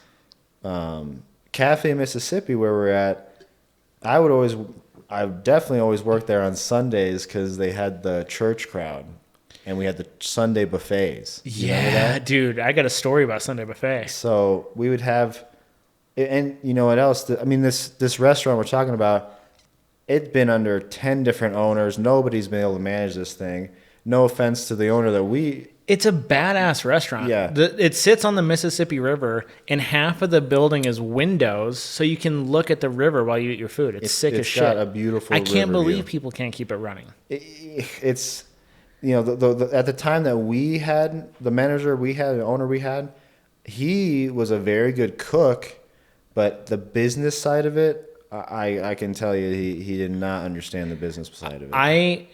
A: Cafe Mississippi, where we're at, I definitely always worked there on Sundays because they had the church crowd, and we had the Sunday buffets. You remember that?
B: Dude, I got a story about Sunday buffet.
A: So we would have, and you know what else? I mean, this restaurant we're talking about, it's been under 10 different owners. Nobody's been able to manage this thing. No offense to the owner
B: It's a badass restaurant.
A: Yeah.
B: It sits on the Mississippi River, and half of the building is windows, so you can look at the river while you eat your food. It's sick as shit.
A: It's got a beautiful
B: I can't
A: river
B: believe
A: view.
B: people can't keep it running.
A: It's, you know, at the time that we had, the manager we had, the owner we had, he was a very good cook, but the business side of it, I can tell you he did not understand the business side of it.
B: I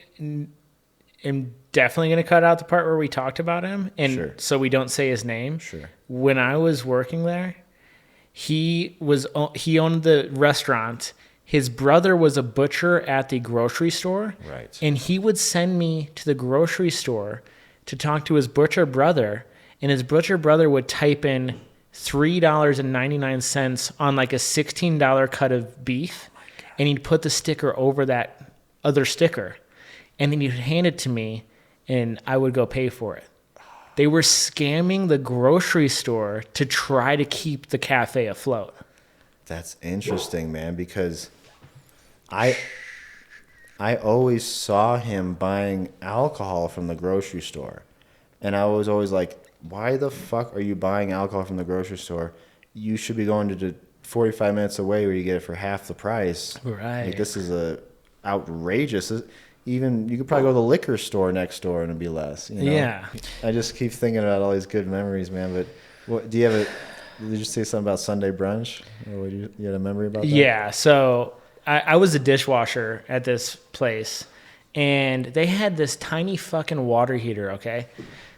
B: am definitely going to cut out the part where we talked about him, and so we don't say his name.
A: Sure.
B: When I was working there, he owned the restaurant. His brother was a butcher at the grocery store.
A: Right.
B: And he would send me to the grocery store to talk to his butcher brother, and his butcher brother would type in $3.99 on like a $16 cut of beef, and he'd put the sticker over that other sticker, and then he'd hand it to me, and I would go pay for it. They were scamming the grocery store to try to keep the cafe afloat.
A: That's interesting, man, because I always saw him buying alcohol from the grocery store. And I was always like, why the fuck are you buying alcohol from the grocery store? You should be going to the 45 minutes away where you get it for half the price.
B: Right.
A: Like, this is outrageous. Even you could probably go to the liquor store next door and it'd be less. You know?
B: Yeah.
A: I just keep thinking about all these good memories, man. But what do you have? Did you say something about Sunday brunch? Or you had a memory about that?
B: Yeah. So I was a dishwasher at this place, and they had this tiny fucking water heater. Okay,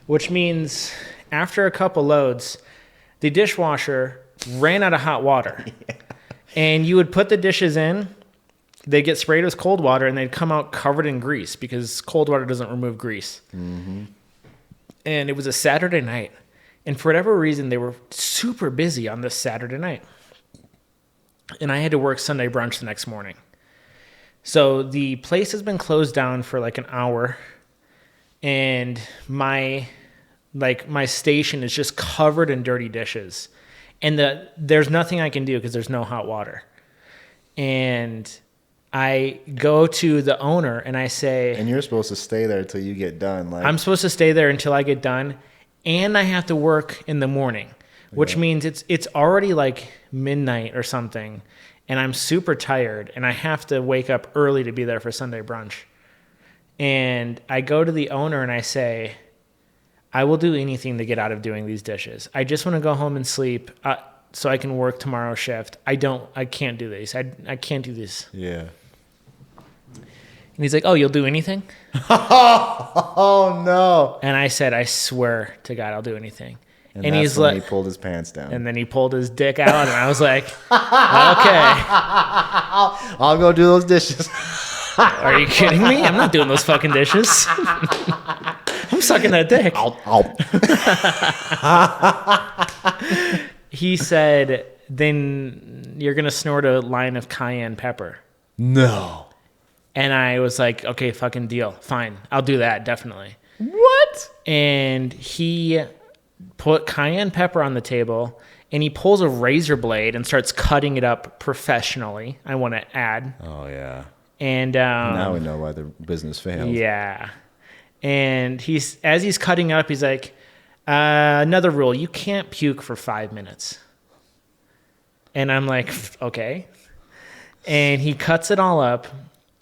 B: which means after a couple loads, the dishwasher ran out of hot water, and you would put the dishes in. They'd get sprayed with cold water, and they'd come out covered in grease because cold water doesn't remove grease. Mm-hmm. And it was a Saturday night. And for whatever reason, they were super busy on this Saturday night. And I had to work Sunday brunch the next morning. So the place has been closed down for like an hour. And my station is just covered in dirty dishes. And there's nothing I can do because there's no hot water. And I go to the owner and I say...
A: And you're supposed to stay there until you get done.
B: I'm supposed to stay there until I get done. And I have to work in the morning, which means it's already like midnight or something. And I'm super tired. And I have to wake up early to be there for Sunday brunch. And I go to the owner and I say, I will do anything to get out of doing these dishes. I just want to go home and sleep so I can work tomorrow's shift. I can't do this. I can't do this.
A: Yeah.
B: And he's like, oh, you'll do anything?
A: Oh, no.
B: And I said, I swear to God, I'll do anything.
A: And he's like, he pulled his pants down.
B: And then he pulled his dick out, and I was like, okay.
A: I'll go do those dishes.
B: Are you kidding me? I'm not doing those fucking dishes. I'm sucking that dick. He said, then you're going to snort a line of cayenne pepper.
A: No.
B: And I was like, okay, fucking deal. Fine. I'll do that, definitely.
A: What?
B: And he put cayenne pepper on the table, and he pulls a razor blade and starts cutting it up professionally, I want to add.
A: Oh, yeah.
B: And
A: now we know why the business failed.
B: Yeah. And as he's cutting up, he's like, another rule, you can't puke for 5 minutes. And I'm like, okay. And he cuts it all up,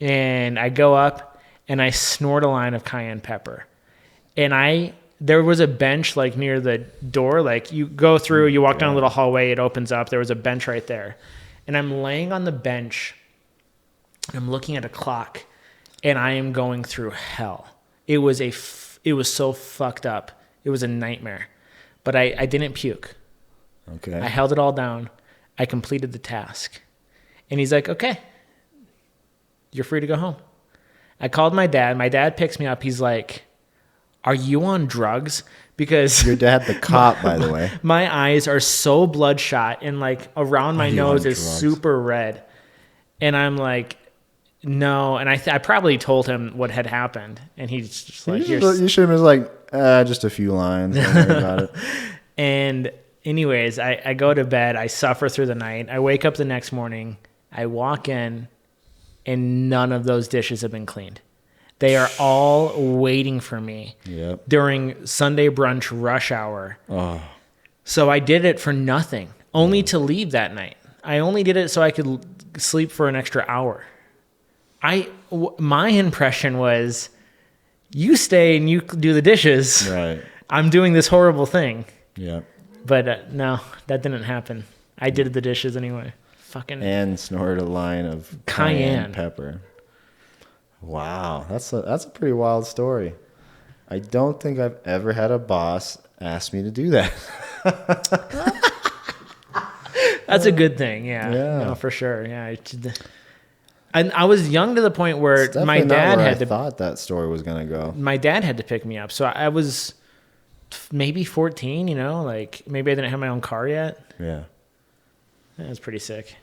B: and I go up, and I snort a line of cayenne pepper. And there was a bench like near the door. Like you go through, you walk down a little hallway, it opens up. There was a bench right there. And I'm laying on the bench. I'm looking at a clock, and I am going through hell. It was so fucked up. It was a nightmare. But I didn't puke.
A: Okay.
B: I held it all down. I completed the task. And he's like, okay, you're free to go home. I called my dad. My dad picks me up. He's like, are you on drugs? Because
A: your dad, the cop, by the way.
B: My eyes are so bloodshot, and like around my nose is super red. And I'm like, no. And I probably told him what had happened. And he's just like,
A: you should have been like, just a few lines. Don't worry about it.
B: And anyways, I go to bed. I suffer through the night. I wake up the next morning. I walk in, and none of those dishes have been cleaned. They are all waiting for me during Sunday brunch rush hour. Oh. So I did it for nothing, only to leave that night. I only did it so I could sleep for an extra hour. My impression was, you stay and you do the dishes.
A: Right.
B: I'm doing this horrible thing.
A: Yeah.
B: But no, that didn't happen. I did the dishes anyway.
A: And snorted a line of cayenne pepper. Wow, that's a pretty wild story. I don't think I've ever had a boss ask me to do that.
B: That's a good thing, yeah. No, for sure, yeah. I was young to the point where my dad had to.
A: Thought that story was gonna go.
B: My dad had to pick me up, so I was maybe 14. Like maybe I didn't have my own car yet.
A: Yeah,
B: that was pretty sick.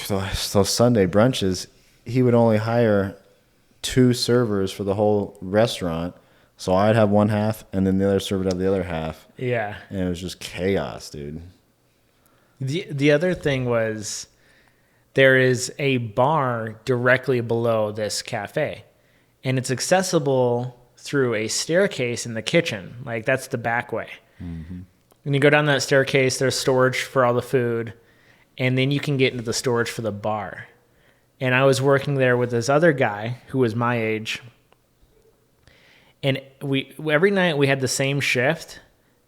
A: Those Sunday brunches, he would only hire 2 servers for the whole restaurant. So I'd have one half, and then the other server would have the other half.
B: Yeah.
A: And it was just chaos, dude.
B: The other thing was, there is a bar directly below this cafe, and it's accessible through a staircase in the kitchen. Like, that's the back way. Mm-hmm. When you go down that staircase, there's storage for all the food. And then you can get into the storage for the bar. And I was working there with this other guy who was my age. And every night we had the same shift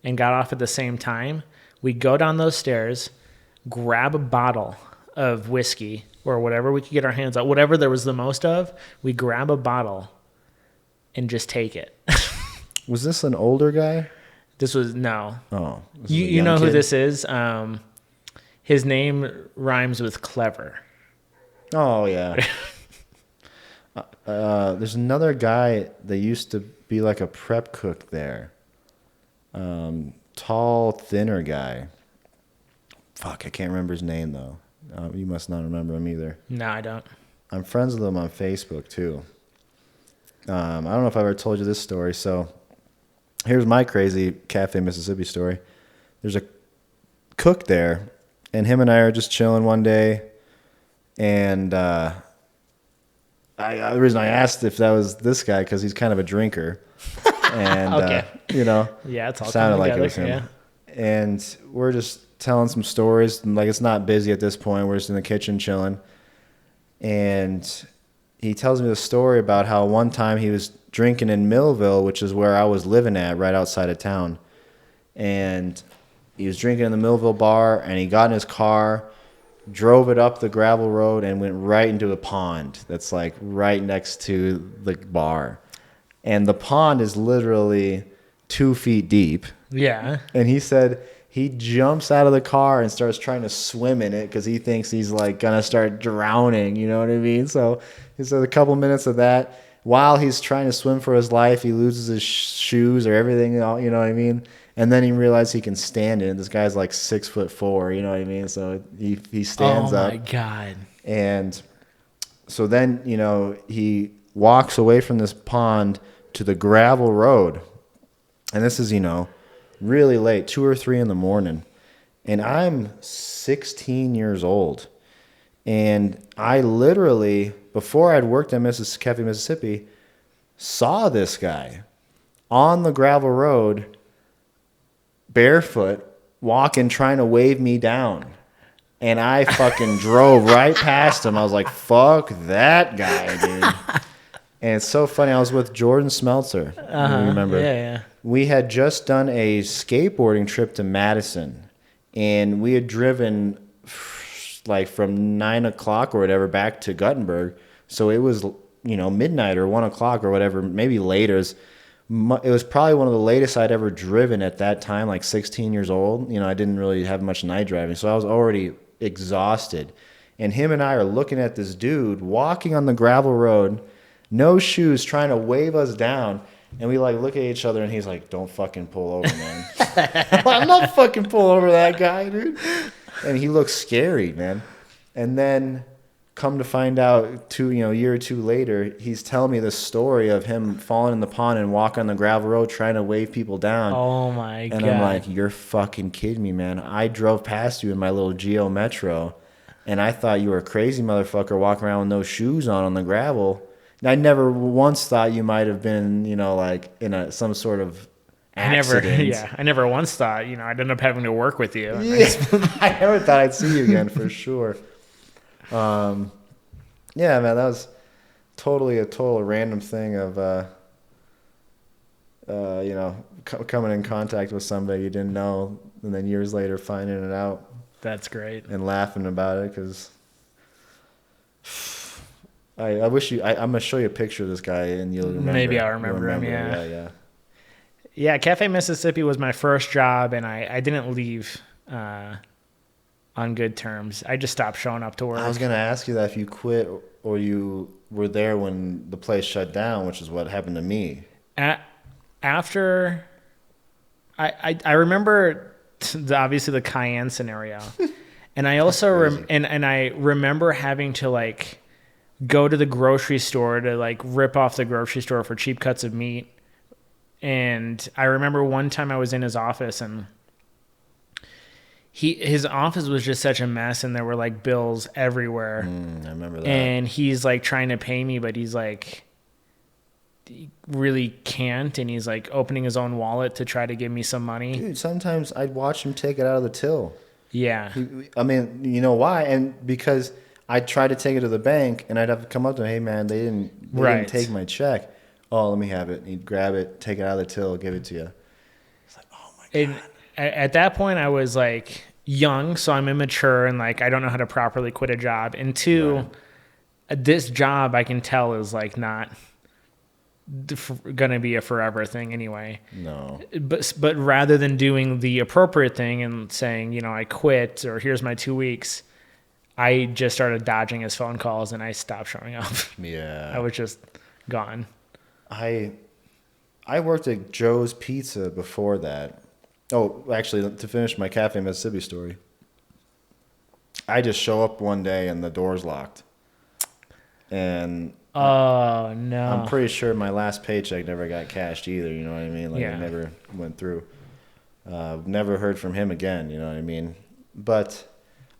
B: and got off at the same time. We'd go down those stairs, grab a bottle of whiskey or whatever we could get our hands on, whatever there was the most of, we grab a bottle and just take it.
A: Was this an older guy?
B: This was, no.
A: Oh.
B: You know who this is? His name rhymes with clever.
A: Oh, yeah. There's another guy that used to be like a prep cook there. Tall, thinner guy. Fuck, I can't remember his name, though. You must not remember him either.
B: No, I don't.
A: I'm friends with him on Facebook, too. I don't know if I ever told you this story. So here's my crazy Cafe Mississippi story. There's a cook there. And him and I are just chilling one day, and the reason I asked if that was this guy, because he's kind of a drinker, and
B: okay.
A: Yeah, it's all sounded like it was him. Yeah. And we're just telling some stories, and like it's not busy at this point. We're just in the kitchen chilling, and he tells me the story about how one time he was drinking in Millville, which is where I was living at, right outside of town, and he was drinking in the Millville bar, and he got in his car, drove it up the gravel road, and went right into a pond that's like right next to the bar. And the pond is literally 2 feet deep.
B: Yeah.
A: And he said he jumps out of the car and starts trying to swim in it because he thinks he's like going to start drowning. You know what I mean? So he said a couple minutes of that. While he's trying to swim for his life, he loses his shoes or everything, you know what I mean? And then he realized he can stand it. And this guy's like 6'4", you know what I mean? So he stands up.
B: Oh my God.
A: And so then, he walks away from this pond to the gravel road. And this is, really late, 2 or 3 in the morning. And I'm 16 years old. And I literally, before I'd worked at Cafe Mississippi, saw this guy on the gravel road, barefoot, walking, trying to wave me down. And I fucking drove right past him. I was like, fuck that guy, dude. And it's so funny. I was with Jordan Smeltzer. You remember?
B: Yeah.
A: We had just done a skateboarding trip to Madison. And we had driven like from 9 o'clock or whatever back to Guttenberg. So it was, midnight or 1 o'clock or whatever, maybe later. It was probably one of the latest I'd ever driven at that time, like 16 years old. I didn't really have much night driving. So I was already exhausted. And him and I are looking at this dude walking on the gravel road, no shoes, trying to wave us down. And we like look at each other and he's like, don't fucking pull over, man. I'm not fucking pull over that guy, dude. And he looks scary, man. And then come to find out a year or two later, he's telling me the story of him falling in the pond and walking on the gravel road trying to wave people down.
B: Oh my God.
A: And I'm like, you're fucking kidding me, man. I drove past you in my little Geo Metro and I thought you were a crazy motherfucker walking around with no shoes on the gravel. And I never once thought you might have been, like in some sort of accident.
B: I never once thought, I'd end up having to work with you.
A: Yeah. I never thought I'd see you again for sure. Yeah, man, that was totally a total random thing of, coming in contact with somebody you didn't know, and then years later finding it out.
B: That's great.
A: And laughing about it because I wish I'm gonna show you a picture of this guy and you'll remember.
B: Maybe I'll remember him.
A: Yeah.
B: Yeah, Cafe Mississippi was my first job, and I didn't leave on good terms. I just stopped showing up to work.
A: I was going to ask you that if you quit or you were there when the place shut down, which is what happened to me.
B: After, I remember obviously the Cayenne scenario, and I also and I remember having to like go to the grocery store to like rip off the grocery store for cheap cuts of meat. And I remember one time I was in his office and his office was just such a mess and there were like bills everywhere.
A: I remember that.
B: And he's like trying to pay me, but he's like, he really can't. And he's like opening his own wallet to try to give me some money.
A: Dude, sometimes I'd watch him take it out of the till.
B: Yeah.
A: I mean, you know why? And because I'd try to take it to the bank and I'd have to come up to him, hey man, they didn't take my check. Oh, let me have it. And he'd grab it, take it out of the till, give it to you. It's like, oh my God.
B: And at that point I was like young, so I'm immature and like I don't know how to properly quit a job. And two, this job I can tell is like not gonna be a forever thing anyway.
A: No.
B: But rather than doing the appropriate thing and saying, I quit or here's my 2 weeks, I just started dodging his phone calls and I stopped showing up.
A: Yeah.
B: I was just gone.
A: I worked at Joe's Pizza before that. Oh, actually, to finish my Cafe Mississippi story, I just show up one day and the door's locked. And
B: oh, no.
A: I'm pretty sure my last paycheck never got cashed either, you know what I mean? Like, it never went through. Never heard from him again, you know what I mean? But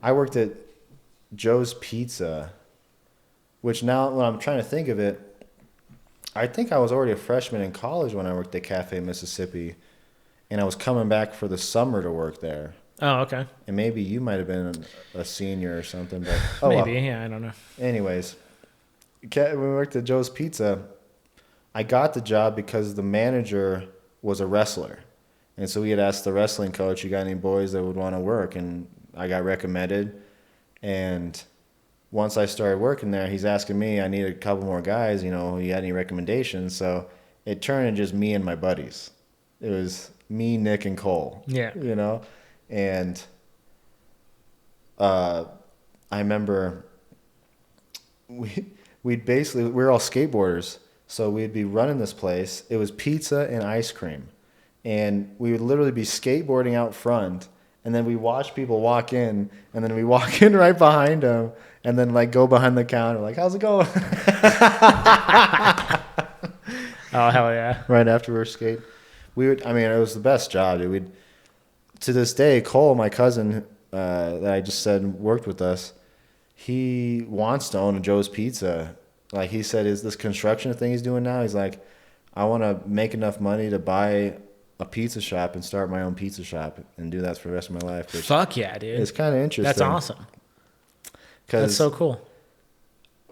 A: I worked at Joe's Pizza, which now, when I'm trying to think of it, I think I was already a freshman in college when I worked at Cafe Mississippi, and I was coming back for the summer to work there.
B: Oh, okay.
A: And maybe you might have been a senior or something, but
B: maybe, yeah, I don't know.
A: Anyways, when we worked at Joe's Pizza, I got the job because the manager was a wrestler, and so we had asked the wrestling coach, "You got any boys that would want to work?" And I got recommended, and once I started working there, he's asking me, I need a couple more guys, you had any recommendations? So it turned into just me and my buddies. It was me, Nick, and Cole.
B: Yeah.
A: And I remember we're all skateboarders, so we'd be running this place. It was pizza and ice cream. And we would literally be skateboarding out front, and then we watch people walk in, and then we walk in right behind them, and then like go behind the counter, like, how's it going?
B: Oh, hell yeah.
A: Right after we were skate. It was the best job, dude. To this day, Cole, my cousin, that I just said worked with us, he wants to own a Joe's Pizza. Like he said, is this construction thing he's doing now? He's like, I want to make enough money to buy a pizza shop and start my own pizza shop and do that for the rest of my life.
B: Fuck yeah, dude.
A: It's kind of interesting.
B: That's awesome. That's so cool.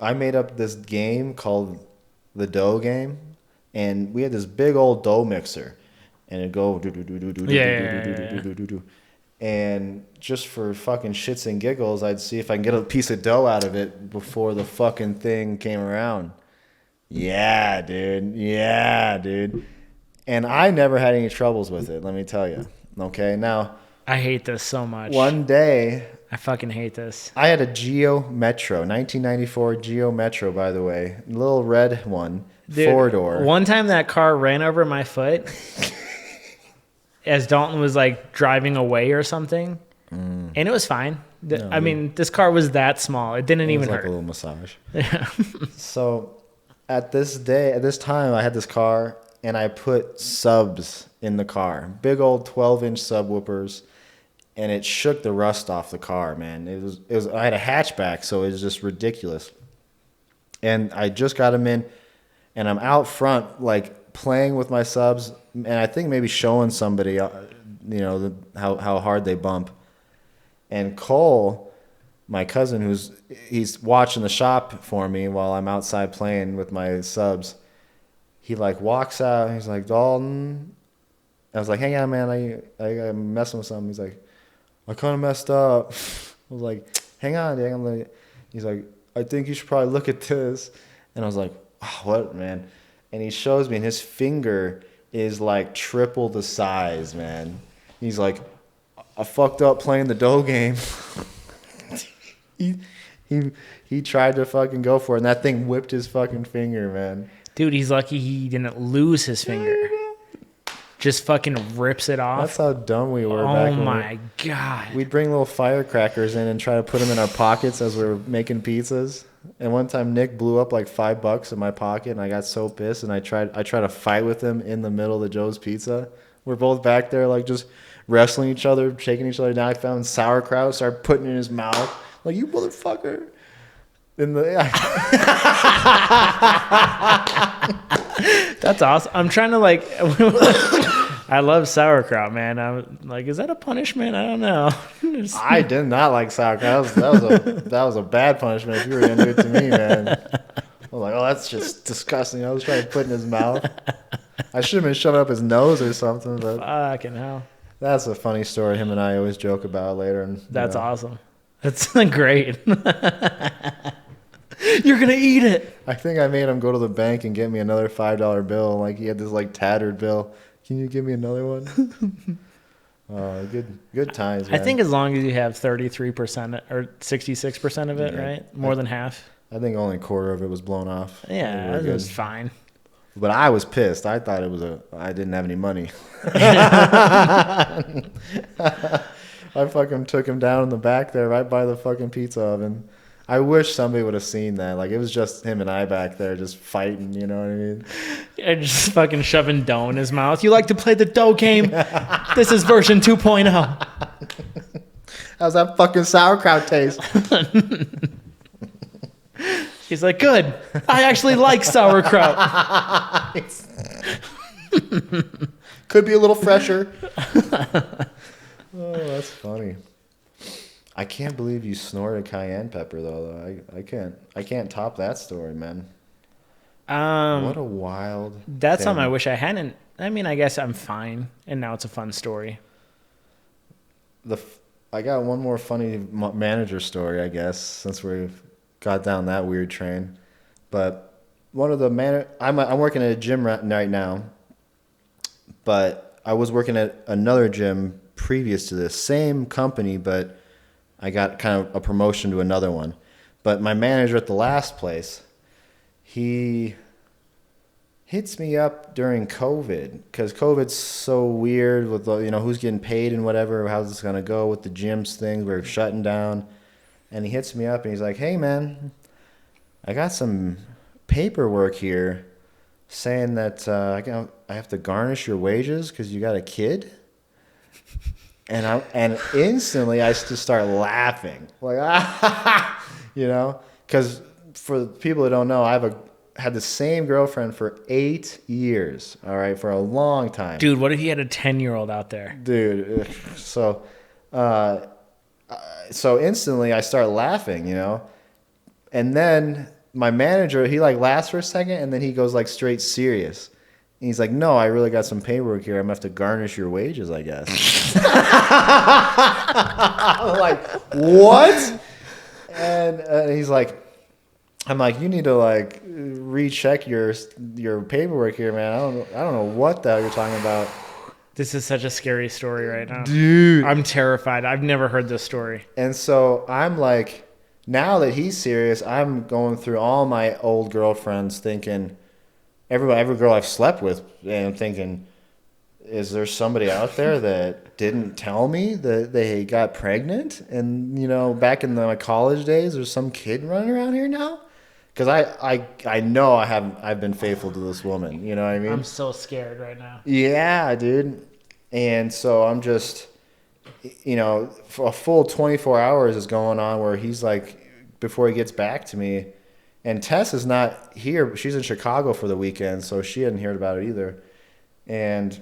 A: I made up this game called the dough game, and we had this big old dough mixer, and it'd go do do do do do do do do do. And just for fucking shits and giggles, I'd see if I can get a piece of dough out of it before the fucking thing came around. Yeah, dude. Yeah, dude. And I never had any troubles with it, let me tell you. Okay, now.
B: I hate this so much.
A: One day.
B: I fucking hate this.
A: I had a Geo Metro, 1994 Geo Metro, by the way. Little red one,
B: dude,
A: 4-door.
B: One time that car ran over my foot as Dalton was like driving away or something. And it was fine. I mean, this car was that small. It didn't even hurt.
A: Like a little massage. Yeah. So at this time, I had this car, and I put subs in the car. Big old 12-inch subwoofers, and it shook the rust off the car, man. It was. I had a hatchback, so it was just ridiculous. And I just got them in, and I'm out front, like, playing with my subs, and I think maybe showing somebody, how hard they bump. And Cole, my cousin, he's watching the shop for me while I'm outside playing with my subs. He like walks out. And he's like, Dalton. I was like, hang on, man. I'm messing with something. He's like, I kind of messed up. I was like, hang on, dude. He's like, I think you should probably look at this. And I was like, oh, what, man? And he shows me, and his finger is like triple the size, man. He's like, I fucked up playing the dough game. he tried to fucking go for it, and that thing whipped his fucking finger, man.
B: Dude, he's lucky he didn't lose his finger. Just fucking rips it off.
A: That's how dumb we were
B: back
A: then.
B: Oh my God.
A: We'd bring little firecrackers in and try to put them in our pockets as we were making pizzas. And one time Nick blew up like $5 in my pocket, and I got so pissed, and I tried to fight with him in the middle of the Joe's Pizza. We're both back there like just wrestling each other, shaking each other down. I found sauerkraut, started putting it in his mouth. Like, you motherfucker.
B: That's awesome. I'm trying to like I love sauerkraut, man. I'm like, is that a punishment? I don't know.
A: I did not like sauerkraut. That was a bad punishment if you were going to do it to me, man. I was like, oh, that's just disgusting. I was trying to put it in his mouth. I should have been shoving up his nose or something. But
B: fucking hell.
A: That's a funny story him and I always joke about later. And
B: that's awesome. That's great. You're going to eat it.
A: I think I made him go to the bank and get me another $5 bill. Like, he had this like tattered bill. Can you give me another one? Good times, man.
B: I think as long as you have 33% or 66% of it, right? More than half.
A: I think only a quarter of it was blown off.
B: Yeah, that was fine.
A: But I was pissed. I thought I didn't have any money. I fucking took him down in the back there right by the fucking pizza oven. I wish somebody would have seen that. Like, it was just him and I back there just fighting, you know what I mean?
B: And just fucking shoving dough in his mouth. You like to play the dough game? This is version 2.0.
A: How's that fucking sauerkraut taste?
B: He's like, good. I actually like sauerkraut.
A: Could be a little fresher. Oh, that's funny. I can't believe you snorted cayenne pepper though. I can't top that story, man. What a wild.
B: That's something I wish I hadn't. I mean, I guess I'm fine, and now it's a fun story.
A: I got one more funny manager story, I guess, since we got down that weird train. But one of the I'm working at a gym right now, but I was working at another gym previous to this, same company, but I got kind of a promotion to another one. But my manager at the last place, he hits me up during COVID, because COVID's so weird with who's getting paid and whatever, how's this going to go with the gyms thing, we're shutting down. And he hits me up and he's like, hey man, I got some paperwork here saying that I have to garnish your wages because you got a kid. And instantly I just start laughing, like, because for people who don't know, I had the same girlfriend for 8 years. All right, for a long time.
B: Dude, what if he had a 10-year-old out there?
A: Dude, so instantly I start laughing, and then my manager, he like laughs for a second, and then he goes like straight serious. And he's like, "No, I really got some paperwork here. I'm gonna have to garnish your wages, I guess." I'm like, "What?" And he's like, "I'm like, you need to like recheck your paperwork here, man. I don't know what the hell you're talking about."
B: This is such a scary story right now.
A: Dude.
B: I'm terrified. I've never heard this story.
A: And so I'm like, now that he's serious, I'm going through all my old girlfriends thinking, every girl I've slept with, and I'm thinking, is there somebody out there that didn't tell me that they got pregnant? And, back in my college days, there's some kid running around here now? Because I know I've been faithful to this woman. You know what I mean?
B: I'm so scared right now.
A: Yeah, dude. And so I'm just, for a full 24 hours is going on where he's like, before he gets back to me. And Tess is not here. She's in Chicago for the weekend, so she hadn't heard about it either. And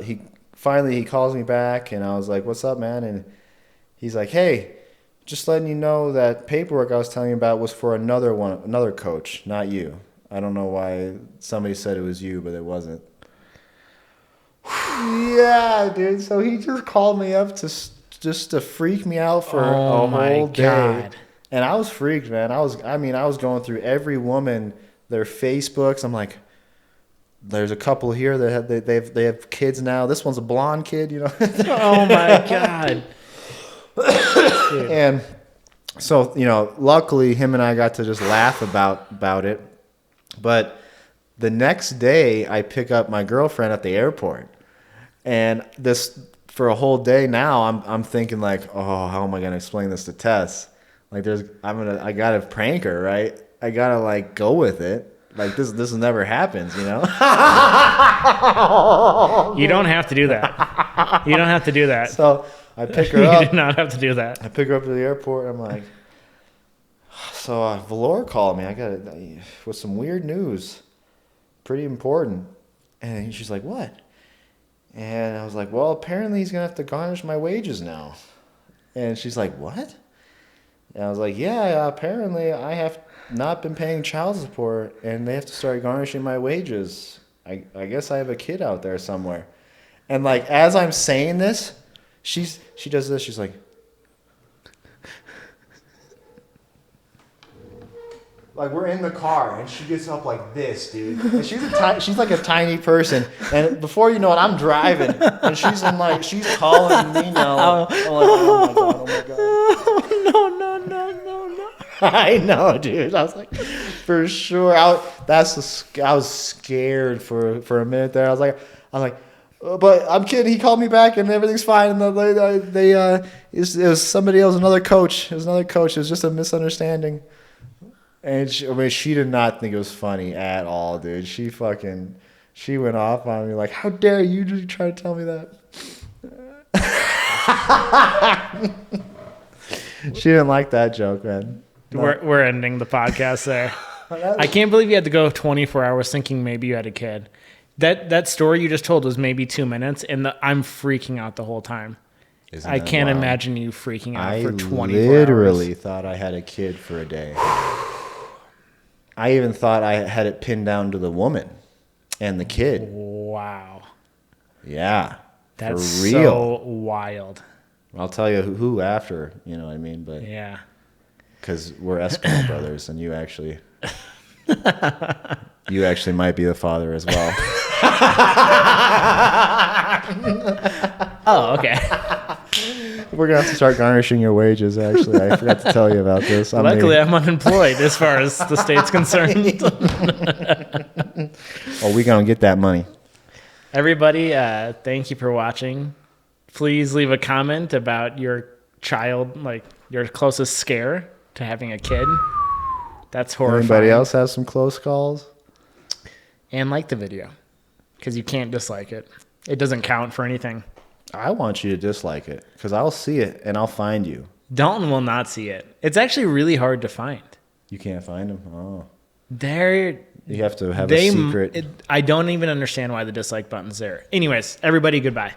A: he calls me back, and I was like, "What's up, man?" And he's like, "Hey, just letting you know that paperwork I was telling you about was for another coach, not you. I don't know why somebody said it was you, but it wasn't." Yeah, dude. So he just called me up to freak me out for a whole day. God. And I was freaked, man. I was going through every woman, their Facebooks. I'm like, there's a couple here that they have kids now. This one's a blonde kid,
B: Oh my God.
A: And so, luckily him and I got to just laugh about it. But the next day I pick up my girlfriend at the airport. And this, for a whole day now, I'm thinking like, oh, how am I going to explain this to Tess? Like I got to prank her, right? I got to like go with it. Like this never happens,
B: You don't have to do that. You don't have to do that.
A: So I pick her up.
B: You do not have to do that.
A: I pick her up to the airport. I'm like, so Valor called me. I got with some weird news, pretty important. And she's like, "What?" And I was like, "Well, apparently he's gonna have to garnish my wages now." And she's like, "What?" And I was like, "Yeah, apparently I have not been paying child support, and they have to start garnishing my wages. I guess I have a kid out there somewhere." And like as I'm saying this, she does this. She's like, we're in the car, and she gets up like this, dude. And she's like a tiny person, and before you know it, I'm driving, and she's calling me now. I'm like, oh my god. No. I know, dude. I was like, for sure. I was scared for a minute there. I was like, but I'm kidding. He called me back, and everything's fine. And it was somebody else, another coach. It was another coach. It was just a misunderstanding. And she did not think it was funny at all, dude. She went off on me like, "How dare you just try to tell me that?" She didn't like that joke, man. No.
B: We're ending the podcast there. I can't believe you had to go 24 hours thinking maybe you had a kid. That story you just told was maybe 2 minutes, and I'm freaking out the whole time. I can't imagine you freaking out for 24 hours.
A: I literally thought I had a kid for a day. I even thought I had it pinned down to the woman and the kid.
B: Wow.
A: Yeah.
B: That's
A: for real.
B: So wild.
A: I'll tell you who after, you know what I mean? But
B: yeah.
A: Because we're Eskimo brothers, and you actually might be the father as well.
B: Oh, okay.
A: We're going to have to start garnishing your wages, actually. I forgot to tell you about this.
B: Luckily, I'm unemployed as far as the state's concerned.
A: Oh, we're going to get that money.
B: Everybody, thank you for watching. Please leave a comment about your child, like your closest scare to having a kid. That's horrifying.
A: Anybody else have some close calls?
B: And like the video, because you can't dislike it. It doesn't count for anything.
A: I want you to dislike it, because I'll see it and I'll find you.
B: Dalton will not see it. It's actually really hard to find.
A: You can't find him? Oh. You have to have a secret.
B: I don't even understand why the dislike button's there. Anyways, everybody, goodbye.